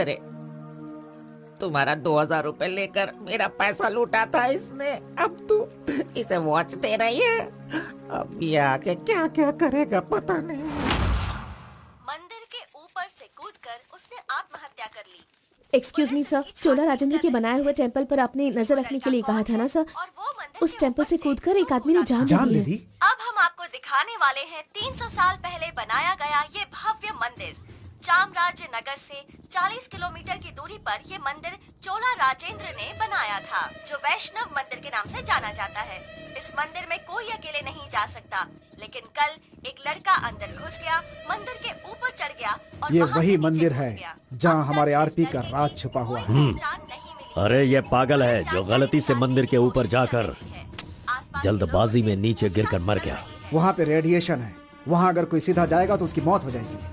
अरे तुम्हारा 2000 रुपए लेकर मेरा पैसा लूटा था इसने, अब तू इसे वॉच दे रही है। अब ये आके क्या क्या करेगा पता नहीं। मंदिर के ऊपर से कूदकर उसने आत्महत्या कर ली। एक्सक्यूज मी सर, चोला राजेंद्र के बनाए हुए टेम्पल पर आपने नजर रखने के लिए कहा था ना सर? उस टेम्पल से कूदकर एक आदमी ने जान ले ली। अब हम आपको दिखाने वाले हैं 300 साल पहले बनाया गया ये भव्य मंदिर। चामराज नगर से 40 किलोमीटर की दूरी पर ये मंदिर चोला राजेंद्र ने बनाया था, जो वैष्णव मंदिर के नाम से जाना जाता है। इस मंदिर में कोई अकेले नहीं जा सकता, लेकिन कल एक लड़का अंदर घुस गया, मंदिर के ऊपर चढ़ गया और ये वहां से वही नीचे मंदिर कूद है गया। जहाँ अब तक हमारे इस आरपी का लड़के राज की छुपा हुआ कोई है। पहचान नहीं मिली। अरे ये पागल है जो गलती से मंदिर के ऊपर जाकर जल्दबाजी में नीचे गिरकर मर गया। वहाँ पे रेडिएशन है, वहाँ अगर कोई सीधा जाएगा तो उसकी मौत हो जाएगी।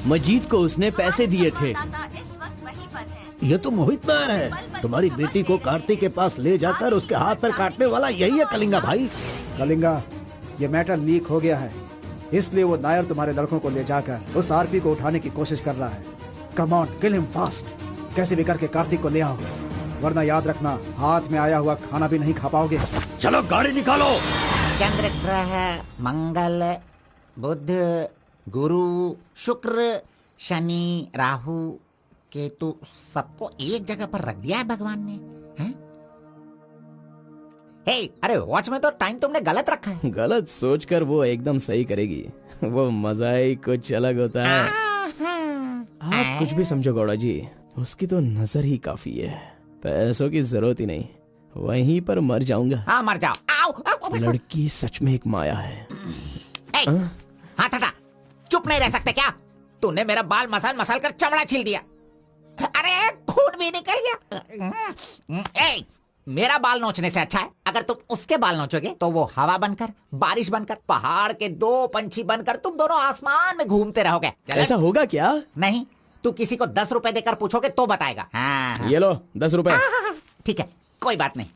मजीद को उसने पैसे दिए थे। इस वक्त वहीं पर है। ये तो मोहित नायर है। तुम्हारी बेटी को कार्तिक के पास ले जाकर उसके हाथ पर काटने वाला यही है कलिंगा भाई। कलिंगा, ये मैटर लीक हो गया है, इसलिए वो नायर तुम्हारे लड़कों को ले जाकर उस आरपी को उठाने की कोशिश कर रहा है। Come on, kill him fast. कैसे भी करके कार्तिक को ले आओ, वरना याद रखना हाथ में आया हुआ खाना भी नहीं खा पाओगे। चलो गाड़ी निकालो। चंद्र ग्रह, मंगल, बुध, गुरु, शुक्र, शनि, राहु, केतु, सबको एक जगह पर रख दिया है भगवान ने, हैं? हे, अरे वॉच में तो टाइम तुमने गलत रखा है। गलत सोचकर वो एकदम सही करेगी। वो मजा ही कुछ अलग होता है। आप कुछ भी समझो गौड़ा जी, उसकी तो नजर ही काफी है, पैसों की जरूरत ही नहीं, वहीं पर मर जाऊंगा। हाँ मर जाओ। आओ, आओ, लड़की सच में एक माया है। हाँ टाटा, चुप नहीं रह सकते क्या? तूने मेरा बाल मसल मसल कर चमड़ा छील दिया। अरे खून भी निकल गया। मेरा बाल नोचने से अच्छा है अगर तुम उसके बाल नोचोगे तो वो हवा बनकर, बारिश बनकर, पहाड़ के 2 पंछी बनकर तुम दोनों आसमान में घूमते रहोगे। ऐसा होगा क्या? नहीं, तू किसी को 10 रुपए देकर पूछोगे तो बताएगा। हाँ। ये लो 10 रुपए। ठीक है, कोई बात नहीं।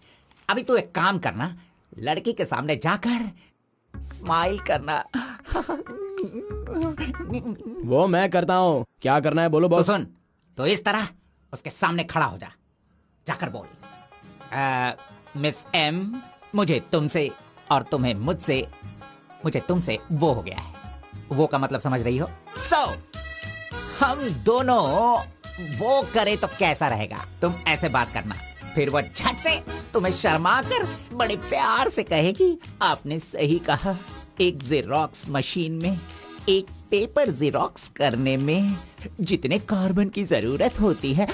अभी तू एक काम करना, लड़की के सामने जाकर स्माइल करना। वो मैं करता हूँ, क्या करना है बोलो बॉस। तो सुन, तो इस तरह उसके सामने खड़ा हो जा, जाकर बोल, मिस एम, मुझे तुमसे और तुम्हें मुझसे, मुझे तुमसे वो हो गया है। वो का मतलब समझ रही हो? हम दोनों वो करे तो कैसा रहेगा? तुम ऐसे बात करना, फिर वो झट से तुम्हें शर्मा कर बड़े प्यार से कहेगी, आपने सही कहा, एक जेरोक्स मशीन में एक पेपर जेरोक्स करने में जितने कार्बन की जरूरत होती है,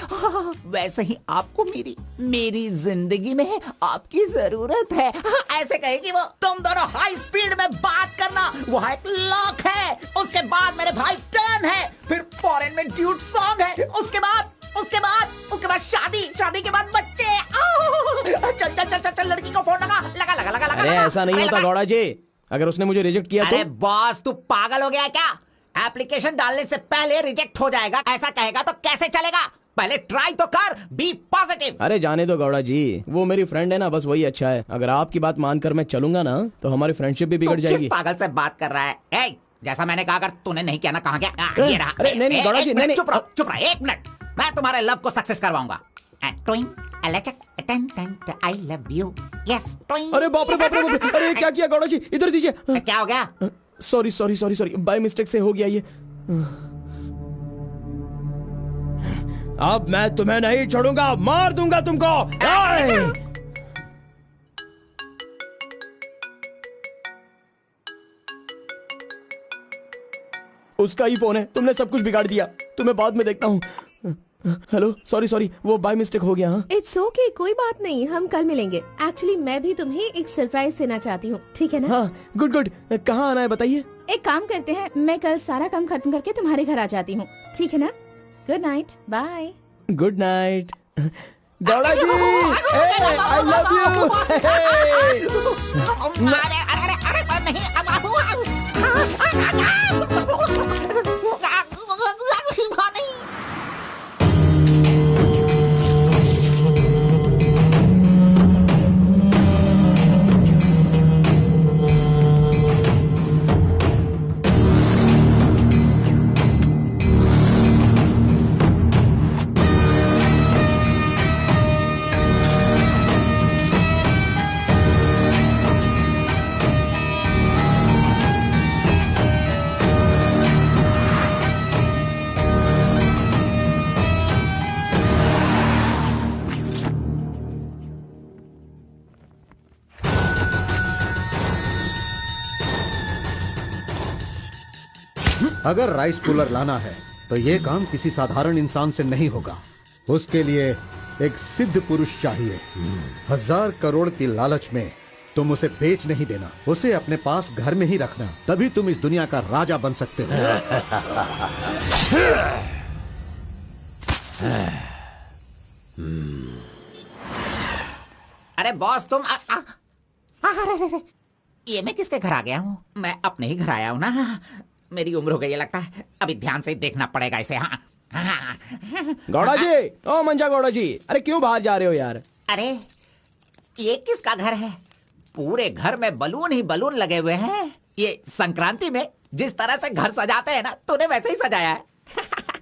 वैसे ही आपको मेरी जिंदगी में आपकी जरूरत है। ऐसे कहेगी वो। तुम दोनों हाई स्पीड में बात करना, वहाँ एक लॉक है, उसके बाद मेरे भाई टर्न है, फिर फॉरेन में ड्यूट सॉन्ग है, उसके बाद शादी के बाद बच्चे। चल लड़की को फोन लगा। अरे ऐसा नहीं होता गौड़ा जी, अगर उसने मुझे रिजेक्ट किया अरे तो? बॉस तू पागल हो गया है क्या? एप्लीकेशन डालने से पहले रिजेक्ट हो जाएगा, ऐसा कहेगा तो कैसे चलेगा? पहले ट्राई तो कर, बी पॉजिटिव। अरे जाने दो गौड़ा जी, वो मेरी फ्रेंड है ना, बस वही अच्छा है। अगर आपकी बात मानकर मैं चलूंगा ना तो हमारी फ्रेंडशिप भी बिगड़ जाएगी। किस पागल से बात कर रहा है? जैसा मैंने कहा, अगर तूने नहीं किया ना, कहाँ गया? ये रहा। अरे नहीं गौड़ा जी, नहीं। चुप रहो 1 मिनट, मैं तुम्हारे लव को सक्सेस करवाऊंगा। I love you. Yes. अरे बाप रे, अरे क्या किया गौड़ा जी, इधर दीजिए। क्या हो गया? सॉरी, बाय मिस्टेक से हो गया ये। अब मैं तुम्हें नहीं छोड़ूंगा, मार दूंगा तुमको। उसका ही फोन है, तुमने सब कुछ बिगाड़ दिया। तुम्हें बाद में देखता हूँ। हेलो, सॉरी, वो बाय मिस्टेक हो गया। इट्स ओके, कोई बात नहीं, हम कल मिलेंगे। एक्चुअली मैं भी तुम्हें एक सरप्राइज देना चाहती हूँ, ठीक है ना? हाँ, गुड। कहाँ आना है बताइए? एक काम करते हैं, मैं कल सारा काम खत्म करके तुम्हारे घर आ जाती हूँ, ठीक है ना? Good night, bye. Good night Gowda ji, I love you. अगर राइस कूलर लाना है तो यह काम किसी साधारण इंसान से नहीं होगा। उसके लिए एक सिद्ध पुरुष चाहिए। 1000 करोड़ की लालच में तुम उसे बेच नहीं देना, उसे अपने पास घर में ही रखना, तभी तुम इस दुनिया का राजा बन सकते हो। अरे बॉस तुम ये मैं किसके घर आ गया हूँ? मैं अपने ही घर आया हूँ ना। मेरी उम्र हो गई है लगता है, अभी ध्यान से देखना पड़ेगा इसे। हाँ गौड़ा जी, ओ मंजा गौड़ा जी, अरे क्यों बाहर जा रहे हो यार? अरे ये किसका घर है? पूरे घर में बलून ही बलून लगे हुए हैं। ये संक्रांति में जिस तरह से घर सजाते हैं ना, तूने वैसे ही सजाया है।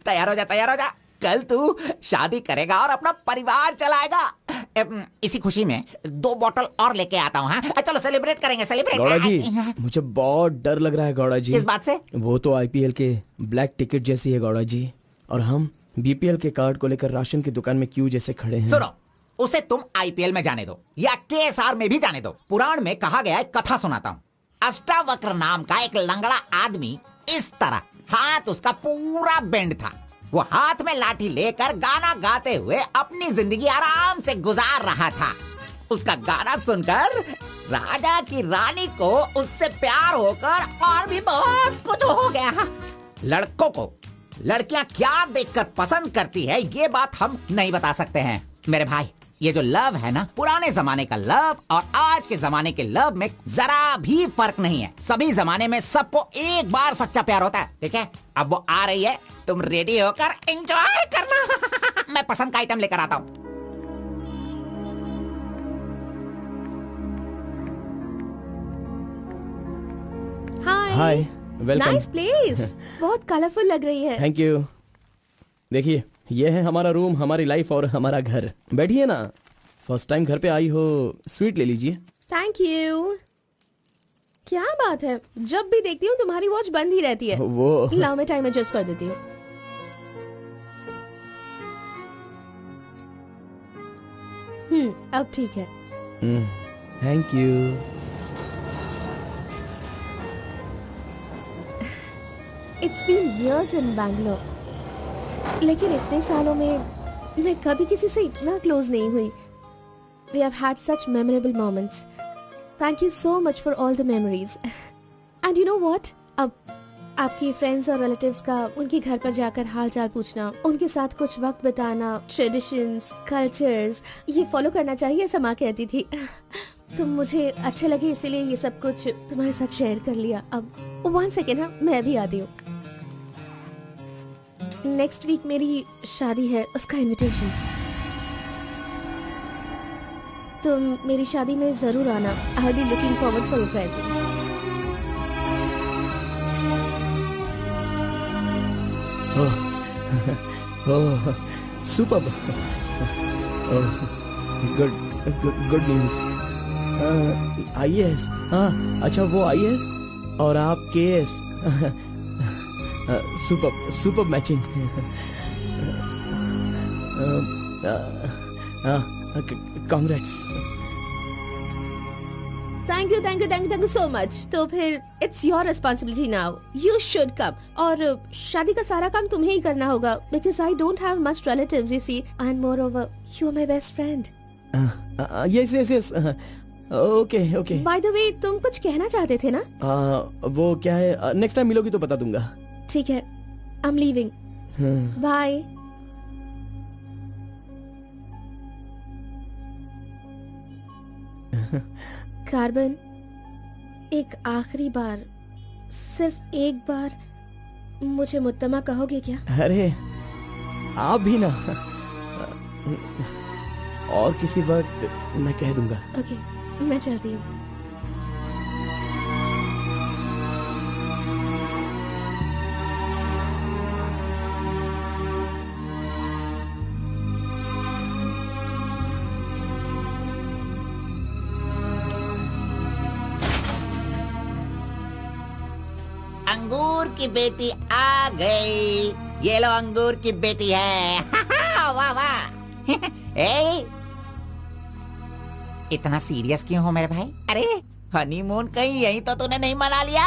तैयार हो जा, कल तू शादी करेगा और अपना परिवार चलाएगा। इसी खुशी में 2 बॉटल और लेके आता हूँ। हाँ चलो सेलिब्रेट करेंगे, सेलिब्रेट। गौड़ा जी मुझे बहुत डर लग रहा है गौड़ा जी। किस बात से? वो तो IPL के ब्लैक टिकट जैसी है गौड़ा जी, और हम BPL के कार्ड को लेकर राशन की दुकान में क्यू जैसे खड़े हैं। सुनो, उसे तुम आईपीएल में जाने दो या केएसआर में भी जाने दो। पुराण में कहा गया है, कथा सुनाता हूँ। अष्टावक्र नाम का एक लंगड़ा आदमी, इस तरह हाथ उसका पूरा बेंड था। वो हाथ में लाठी लेकर गाना गाते हुए अपनी जिंदगी आराम से गुजार रहा था। उसका गाना सुनकर राजा की रानी को उससे प्यार होकर और भी बहुत कुछ हो गया। लड़कों को लड़कियां क्या देखकर पसंद करती है ये बात हम नहीं बता सकते हैं मेरे भाई। ये जो लव है ना, पुराने जमाने का लव और आज के जमाने के लव में जरा भी फर्क नहीं है। सभी जमाने में सबको एक बार सच्चा प्यार होता है, ठीक है। अब वो आ रही है, तुम रेडी होकर एंजॉय करना। मैं पसंद का आइटम लेकर आता हूँ। हाय, वेलकम। नाइस प्लेस, बहुत कलरफुल लग रही है। Thank you. देखिए, ये है हमारा रूम, हमारी लाइफ और हमारा घर। बैठिए ना, फर्स्ट टाइम घर पे आई हो, स्वीट ले लीजिए। Thank you. क्या बात है, जब भी देखती हूँ तुम्हारी वॉच बंद ही रहती है। वो लाओ मैं टाइम एडजस्ट कर देती हूँ। अब ठीक है। Thank you. It's been years in Bangalore, लेकिन इतने सालों में मैं कभी किसी से इतना क्लोज नहीं हुई। We have had such memorable moments. Thank you so much for all the memories. And you know what? अब आपकी फ्रेंड्स और रिलेटिव्स का उनके घर पर जाकर हाल चाल पूछना, उनके साथ कुछ वक्त बिताना, ट्रेडिशंस, कल्चर्स, ये फॉलो करना चाहिए, ऐसा माँ कहती थी। तुम मुझे अच्छे लगे इसीलिए ये सब कुछ तुम्हारे साथ शेयर कर लिया। अब 1 सेकेंड, हाँ, मैं भी आती हूँ। नेक्स्ट वीक मेरी शादी है, उसका इनविटेशन। तुम मेरी शादी में जरूर आना। I will be looking forward for your presence. Oh, superb. Good news. IAS, हाँ, अच्छा वो IAS और आप KS। Super matching. Congrats. Thank you so much. तो फिर it's your responsibility now, you should come. और शादी का सारा काम तुम्हें ही करना होगा, because I don't have much relatives, you see, and moreover you are my best friend. Yes. Okay. By the वे, तुम कुछ कहना चाहते थे ना? वो क्या है, नेक्स्ट टाइम मिलोगी तो बता दूंगा। ठीक है, I am leaving. Bye. Carbon, एक आखिरी बार, सिर्फ एक बार मुझे मुत्तमा कहोगे क्या? अरे आप भी ना, और किसी वक्त मैं कह दूंगा। ओके, मैं चलती हूँ। अंगूर की बेटी आ गई। ये लो, अंगूर की बेटी है। वाह वाह। ए, इतना सीरियस क्यों हो मेरे भाई? अरे हनीमून कहीं यहीं तो तूने नहीं मना लिया,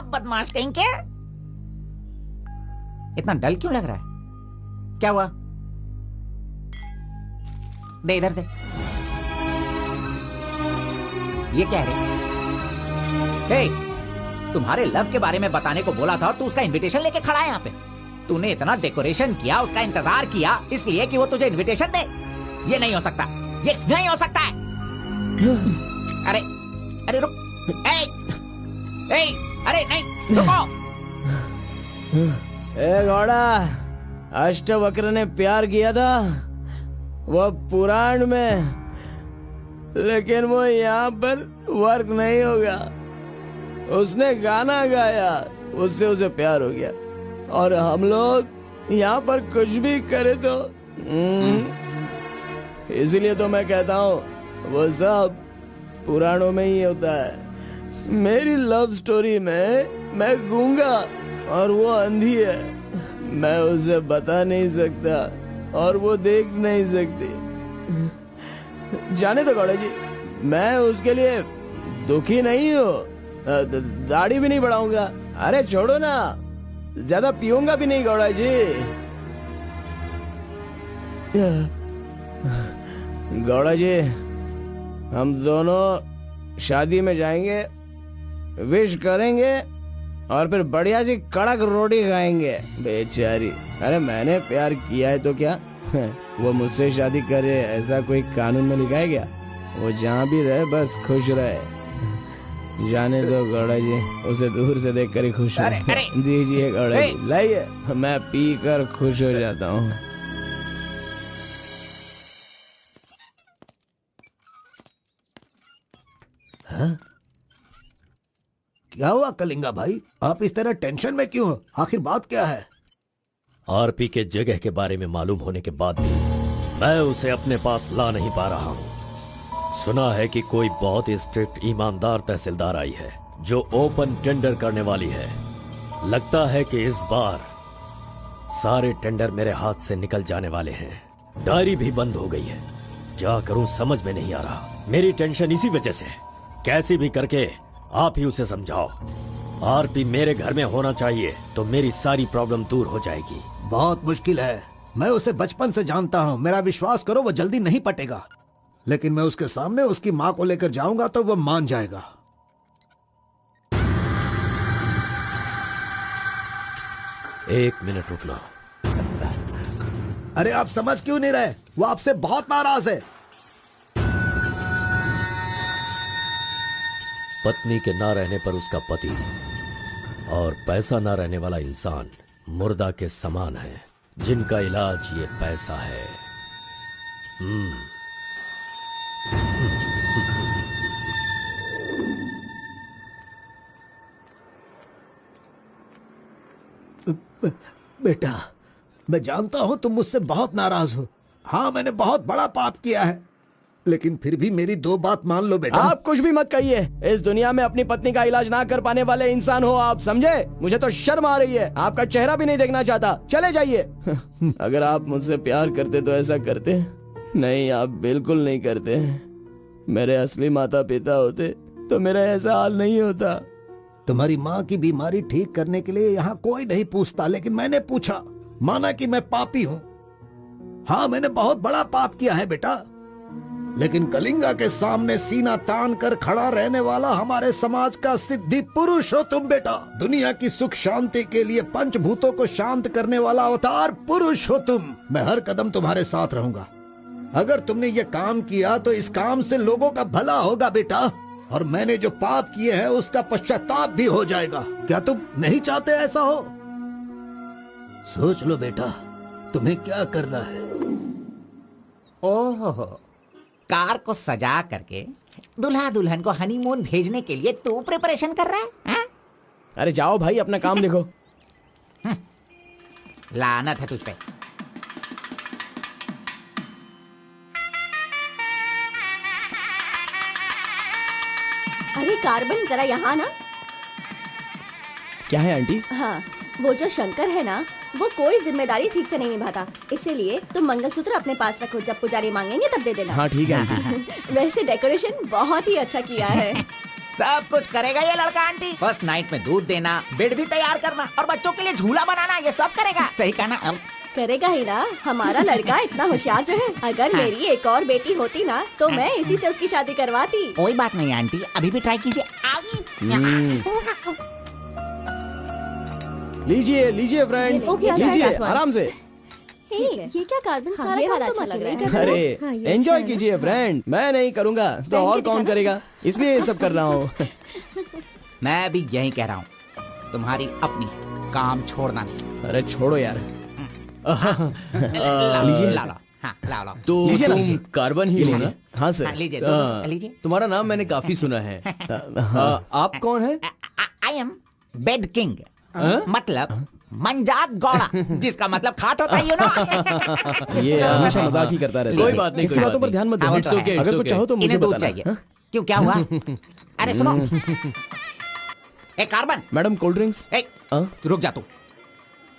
बदमाश कहीं के। इतना डल क्यों लग रहा है? क्या हुआ? दे इधर दे। ये क्या है? हे, तुम्हारे लव के बारे में बताने को बोला था और तू उसका इनविटेशन लेके खड़ा है यहाँ पे। तूने इतना डेकोरेशन किया, उसका इंतजार किया इसलिए कि वो तुझे इनविटेशन दे। ये नहीं हो सकता, ये नहीं हो सकता है। अरे अरे रुक। अरे नहीं, रुको। ए घोड़ा, अष्टवक्र ने प्यार किया था वो पुराण में, लेकिन वो यहाँ पर वर्क नहीं होगा। उसने गाना गाया, उससे उसे प्यार हो गया, और हम लोग यहाँ पर कुछ भी करे तो इसीलिए तो मैं कहता हूँ वो सब पुराणों में ही होता है। मेरी लव स्टोरी में मैं गूंगा और वो अंधी है। मैं उसे बता नहीं सकता और वो देख नहीं सकती। जाने दो गौड़ा जी, मैं उसके लिए दुखी नहीं हूँ, दाढ़ी भी नहीं बढ़ाऊंगा। अरे छोड़ो ना, ज्यादा पीऊंगा भी नहीं गौड़ा जी। गौड़ा जी, हम दोनों शादी में जाएंगे, विश करेंगे और फिर बढ़िया सी कड़क रोटी खाएंगे। बेचारी, अरे मैंने प्यार किया है तो क्या वो मुझसे शादी करे ऐसा कोई कानून में लिखा है क्या? वो जहाँ भी रहे बस खुश रहे। जाने दो गौड़ा जी, उसे दूर से देखकर ही खुश हूँ। दीजिए गौड़ा जी, लाइए, मैं पी कर खुश हो जाता हूँ। क्या हुआ कलिंगा भाई, आप इस तरह टेंशन में क्यों हो? आखिर बात क्या है? आरपी के जगह के बारे में मालूम होने के बाद भी मैं उसे अपने पास ला नहीं पा रहा हूँ। सुना है कि कोई बहुत ही स्ट्रिक्ट ईमानदार तहसीलदार आई है जो ओपन टेंडर करने वाली है। लगता है कि इस बार सारे टेंडर मेरे हाथ से निकल जाने वाले हैं। डायरी भी बंद हो गई है, क्या करूं समझ में नहीं आ रहा। मेरी टेंशन इसी वजह से। कैसी भी करके आप ही उसे समझाओ। आरपी मेरे घर में होना चाहिए तो मेरी सारी प्रॉब्लम दूर हो जाएगी। बहुत मुश्किल है, मैं उसे बचपन से जानता हूँ। मेरा विश्वास करो, वो जल्दी नहीं पटेगा। लेकिन मैं उसके सामने उसकी माँ को लेकर जाऊंगा तो वो मान जाएगा। एक मिनट रुकना। अरे आप समझ क्यों नहीं रहे? वो आपसे बहुत नाराज है। पत्नी के ना रहने पर उसका पति और पैसा ना रहने वाला इंसान मुर्दा के समान है, जिनका इलाज ये पैसा है। बेटा, मैं जानता हूं तुम मुझसे बहुत नाराज हो। हाँ, मैंने बहुत बड़ा पाप किया है, लेकिन फिर भी मेरी दो बात मान लो बेटा। आप कुछ भी मत कहिए। इस दुनिया में अपनी पत्नी का इलाज ना कर पाने वाले इंसान हो आप, समझे? मुझे तो शर्म आ रही है, आपका चेहरा भी नहीं देखना चाहता। चले जाइए। अगर आप मुझसे प्यार करते तो ऐसा करते। नहीं, आप बिल्कुल नहीं करते। मेरे असली माता पिता होते तो मेरा ऐसा हाल नहीं होता। तुम्हारी माँ की बीमारी ठीक करने के लिए यहाँ कोई नहीं पूछता, लेकिन मैंने पूछा। माना कि मैं पापी हूँ। हाँ, मैंने बहुत बड़ा पाप किया है बेटा, लेकिन कलिंगा के सामने सीना तान कर खड़ा रहने वाला हमारे समाज का सिद्धि पुरुष हो तुम बेटा। दुनिया की सुख शांति के लिए पंचभूतों को शांत करने वाला अवतार पुरुष हो तुम। मैं हर कदम तुम्हारे साथ रहूंगा। अगर तुमने ये काम किया तो इस काम से लोगों का भला होगा बेटा, और मैंने जो पाप किए हैं उसका पश्चाताप भी हो जाएगा। क्या तुम नहीं चाहते ऐसा हो? सोच लो बेटा, तुम्हें क्या करना है। ओहो, कार को सजा करके दुल्हा दुल्हन को हनीमून भेजने के लिए तू प्रिपरेशन कर रहा है, हा? अरे जाओ भाई, अपना काम देखो। लानत है तुझ पे। अरे कार्बन, जरा यहाँ ना। क्या है आंटी? हाँ, वो जो शंकर है ना, वो कोई जिम्मेदारी ठीक से नहीं निभाता। इसीलिए तुम मंगलसूत्र अपने पास रखो, जब पुजारी मांगेंगे तब दे देना। हाँ ठीक है आंटी। वैसे डेकोरेशन बहुत ही अच्छा किया है। सब कुछ करेगा ये लड़का आंटी। फर्स्ट नाइट में दूध देना, बेड भी तैयार करना और बच्चों के लिए झूला बनाना, ये सब करेगा। सही कहा ना? करेगा ही ना, हमारा लड़का इतना होशियार जो है। अगर मेरी एक और बेटी होती ना तो मैं इसी से उसकी शादी करवाती। कोई बात नहीं आंटी, अभी भी ट्राई कीजिए। लीजिए लीजिए फ्रेंड्स, लीजिए आराम से। ये क्या कार्बन, सारा ये काम वाला तो अच्छा मत लग रहा करेगा। है। अरे एंजॉय कीजिए फ्रेंड, मैं नहीं करूँगा तो और कौन करेगा, इसलिए ये सब कर रहा हूँ। मैं भी यही कह रहा हूँ, तुम्हारी अपनी काम छोड़ना नहीं। अरे छोड़ो यार। लीजिए, ला लो। हाँ, ला लो। तो लीजिए ना, तुम लीजिए। कार्बन ही हो ना? हाँ सर। हाँ, लीजिए, लीजिए। तुम्हारा नाम मैंने काफी सुना है। आप कौन है? आई एम बेड किंग, मतलब मंजात गौड़ा, जिसका मतलब खाट होता है, यू नो। ये हमेशा मजाक ही करता रहता है। कोई बात नहीं, इसकी बातों पर ध्यान मत दो। It's okay, अगर कुछ चाहो तो मुझे इन्हें दूध बताना। चाहिए। क्यों, क्या हुआ? अरे सुनो, ए कार्बन। Madam cold drinks. ए, रुक जा तू।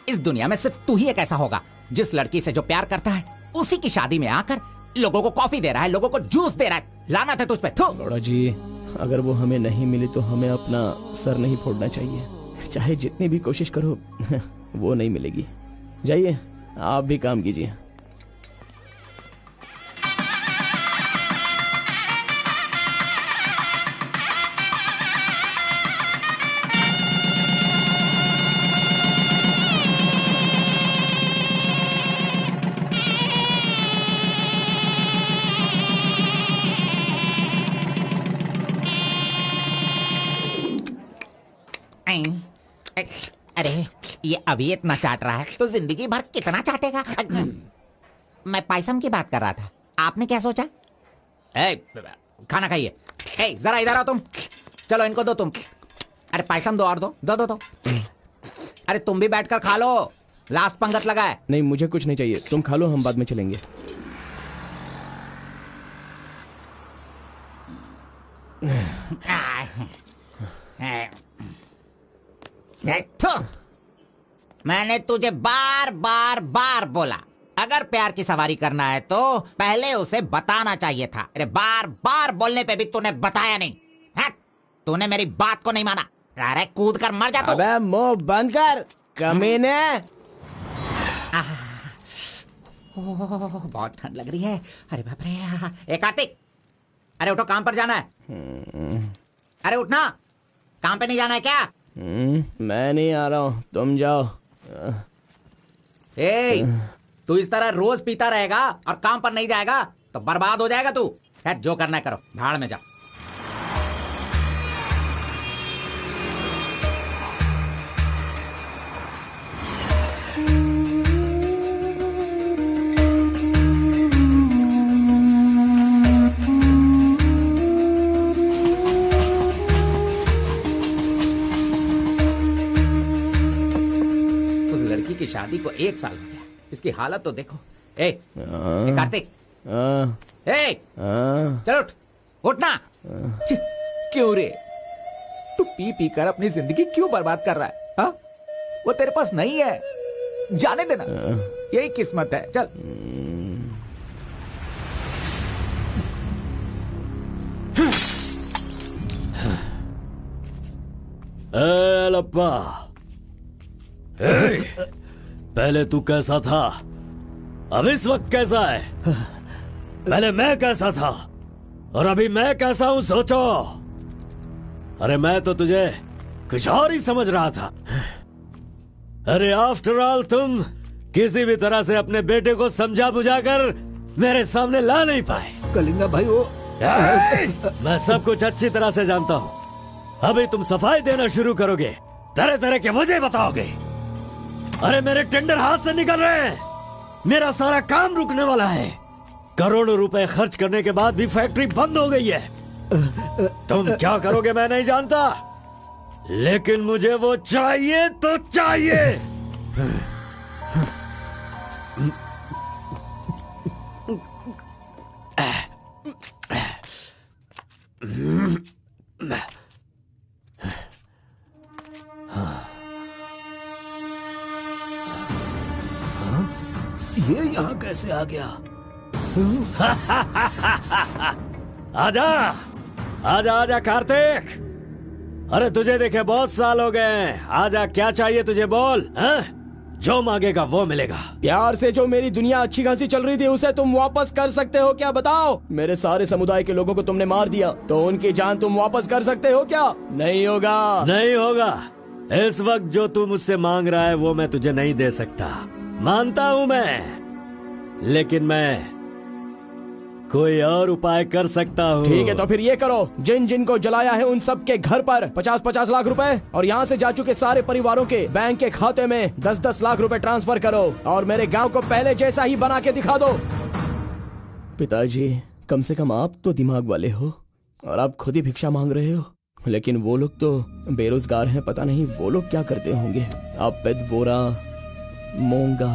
इस दुनिया में सिर्फ तू ही एक ऐसा होगा जिस लड़की से जो प्यार करता है उसी की शादी में आकर लोगों को कॉफी दे रहा है, लोगों को जूस दे रहा है। लानत है तुझ पे। थू। अरोड़ा जी, अगर वो हमें नहीं मिली तो हमें अपना सर नहीं फोड़ना चाहिए। चाहे जितनी भी कोशिश करो वो नहीं मिलेगी। जाइए, आप भी काम कीजिए। अरे ये अभी इतना चाट रहा है तो जिंदगी भर कितना चाटेगा। मैं पायसम की बात कर रहा था, आपने क्या सोचा? खाना खाइए। जरा इधर आओ तुम। चलो इनको दो तुम। अरे पायसम दो और दो दो दो दो। अरे तुम भी बैठकर खा लो, लास्ट पंगत लगा है। नहीं, मुझे कुछ नहीं चाहिए, तुम खा लो, हम बाद में चलेंगे। मैंने तुझे बार बार बार बोला, अगर प्यार की सवारी करना है तो पहले उसे बताना चाहिए था। अरे बार बार बोलने पे भी तूने बताया नहीं। तूने मेरी बात को नहीं माना। अरे कूद कर मर जा तू। अबे मुंह बंद कर कमीने। बहुत ठंड लग रही है। अरे बाप रे। कार्तिक, अरे उठो, काम पर जाना है। अरे उठना, काम पे नहीं जाना है क्या? मैं नहीं आ रहा हूँ, तुम जाओ। तू इस तरह रोज पीता रहेगा और काम पर नहीं जाएगा तो बर्बाद हो जाएगा तू। जो करना है करो, भाड़ में जाओ। की शादी को 1 साल हो गया, इसकी हालत तो देखो। कार्तिक, चलो उठ, उठना। क्यों रे, तू पी पी कर अपनी जिंदगी क्यों बर्बाद कर रहा है? हा? वो तेरे पास नहीं है, जाने देना, यही किस्मत है। चल। लप्पा, पहले तू कैसा था, अब इस वक्त कैसा है? पहले मैं कैसा था और अभी मैं कैसा हूं, सोचो। अरे मैं तो तुझे कुछ और ही समझ रहा था। अरे आफ्टर ऑल तुम किसी भी तरह से अपने बेटे को समझा बुझाकर मेरे सामने ला नहीं पाए। कलिंगा भाई, वो मैं सब कुछ अच्छी तरह से जानता हूँ। अभी तुम सफाई देना शुरू करोगे, तरह तरह के वजह बताओगे। अरे मेरे टेंडर हाथ से निकल रहे हैं, मेरा सारा काम रुकने वाला है। करोड़ों रुपए खर्च करने के बाद भी फैक्ट्री बंद हो गई है। तुम क्या करोगे मैं नहीं जानता, लेकिन मुझे वो चाहिए तो चाहिए। ये यहाँ कैसे आ गया? आजा आजा आजा कार्तिक, अरे तुझे देखे बहुत साल हो गए। आजा, क्या चाहिए तुझे, बोल। जो मांगेगा वो मिलेगा। प्यार से जो मेरी दुनिया अच्छी खासी चल रही थी उसे तुम वापस कर सकते हो क्या, बताओ? मेरे सारे समुदाय के लोगों को तुमने मार दिया तो उनकी जान तुम वापस कर सकते हो क्या? नहीं होगा। नहीं होगा। इस वक्त जो तू मुझसे मांग रहा है वो मैं तुझे नहीं दे सकता, मानता हूं मैं, लेकिन मैं कोई और उपाय कर सकता हूँ। ठीक है, तो फिर ये करो, जिन जिन को जलाया है उन सब के घर पर 50-50 लाख रुपए और यहाँ से जा चुके सारे परिवारों के बैंक के खाते में 10-10 लाख रुपए ट्रांसफर करो और मेरे गांव को पहले जैसा ही बना के दिखा दो। पिताजी, कम से कम आप तो दिमाग वाले हो और आप खुद ही भिक्षा मांग रहे हो, लेकिन वो लोग तो बेरोजगार हैं, पता नहीं वो लोग क्या करते होंगे। आप पेदवोरा मोंगा,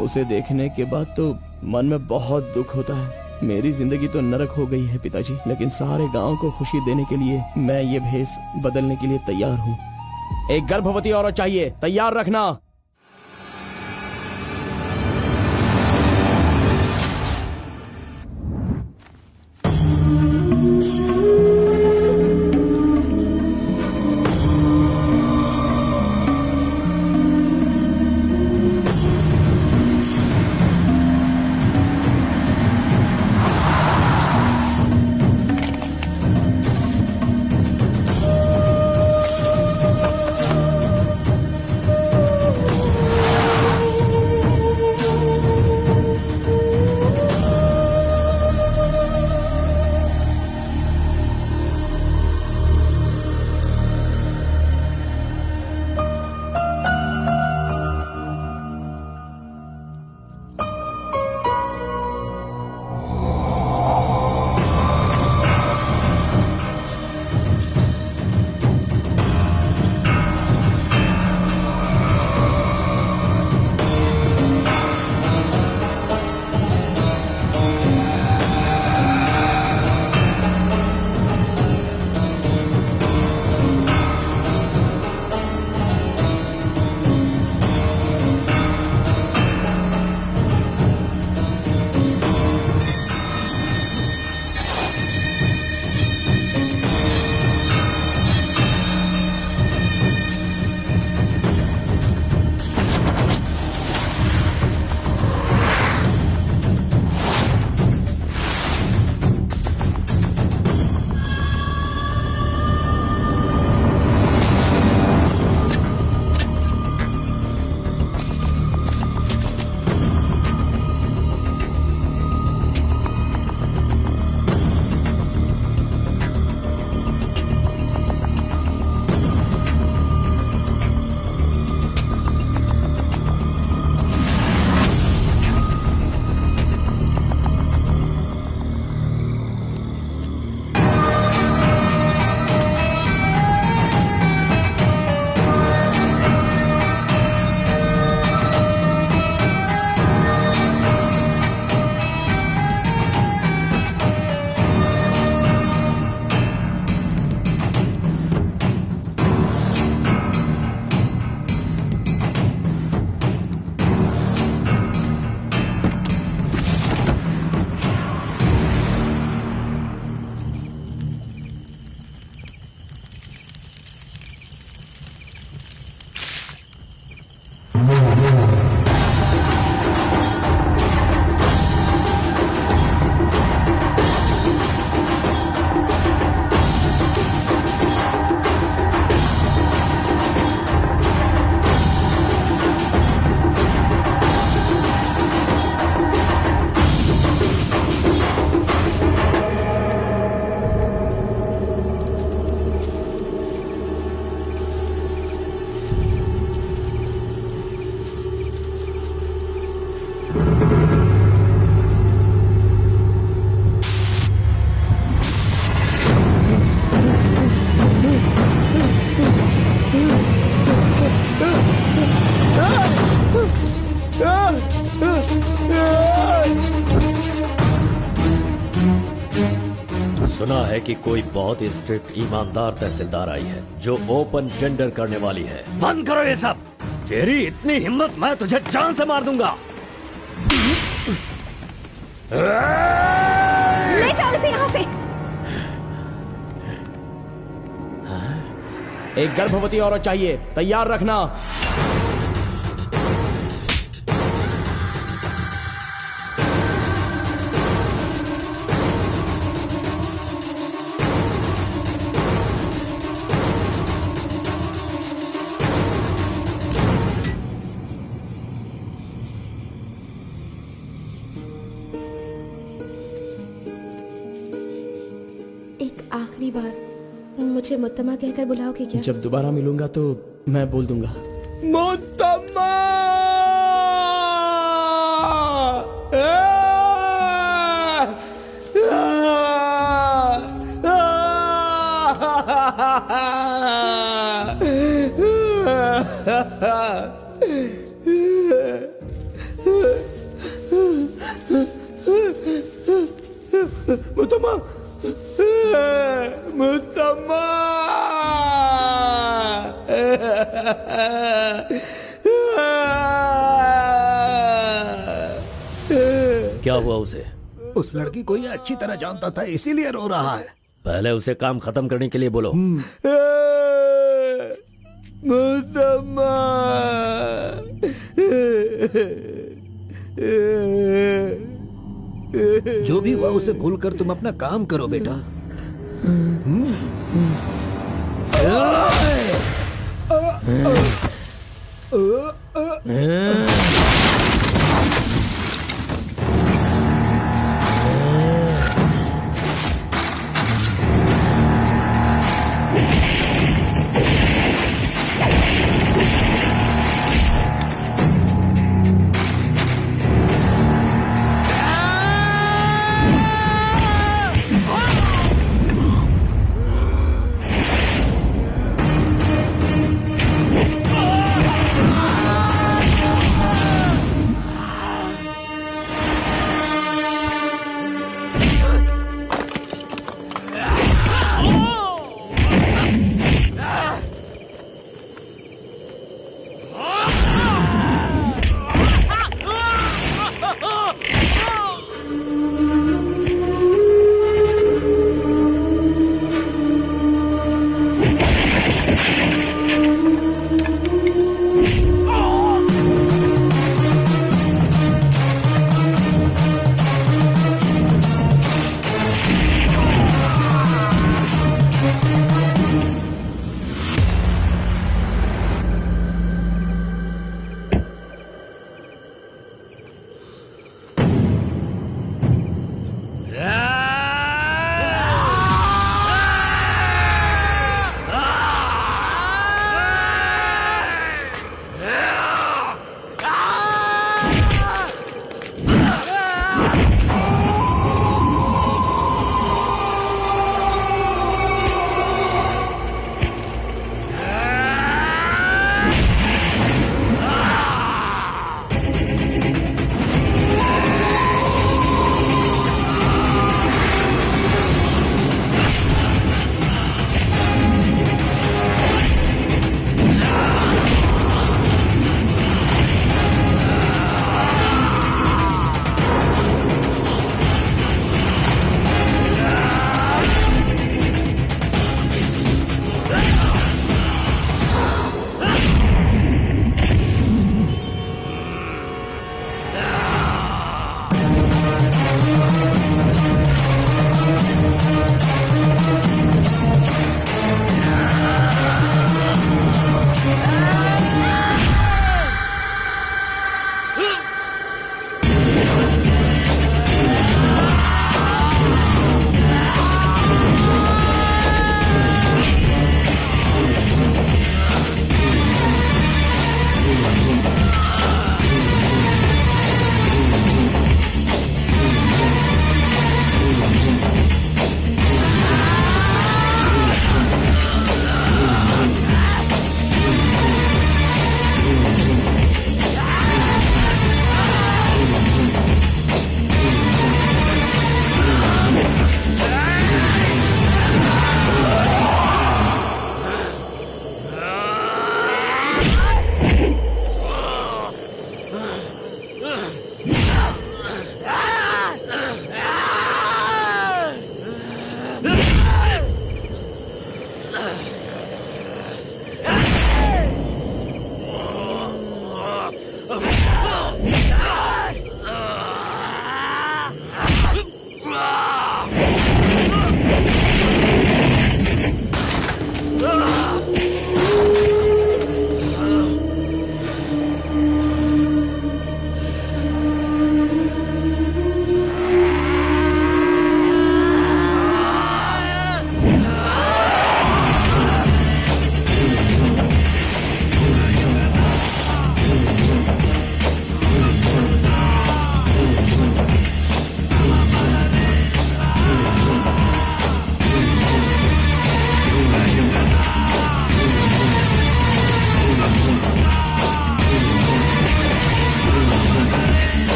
उसे देखने के बाद तो मन में बहुत दुख होता है। मेरी जिंदगी तो नरक हो गई है पिताजी, लेकिन सारे गांव को खुशी देने के लिए मैं ये भेष बदलने के लिए तैयार हूँ। एक गर्भवती औरत चाहिए, तैयार रखना। सुना है कि कोई बहुत ही स्ट्रिक्ट ईमानदार तहसीलदार आई है जो ओपन टेंडर करने वाली है। बंद करो ये सब। तेरी इतनी हिम्मत, मैं तुझे जान से मार दूंगा। ले जाओ इसे यहाँ से। एक गर्भवती औरत चाहिए, तैयार रखना। एक आखिरी बार मुझे मुत्तमा कहकर बुलाओगे क्या? जब दोबारा मिलूंगा तो मैं बोल दूंगा। मुत्तमा! मुत्तमा! मुत्तमा! क्या हुआ उसे? उस लड़की को ये अच्छी तरह जानता था, इसीलिए रो रहा है। पहले उसे काम खत्म करने के लिए बोलो। मुत्तमा! जो भी हुआ उसे भूलकर तुम अपना काम करो बेटा।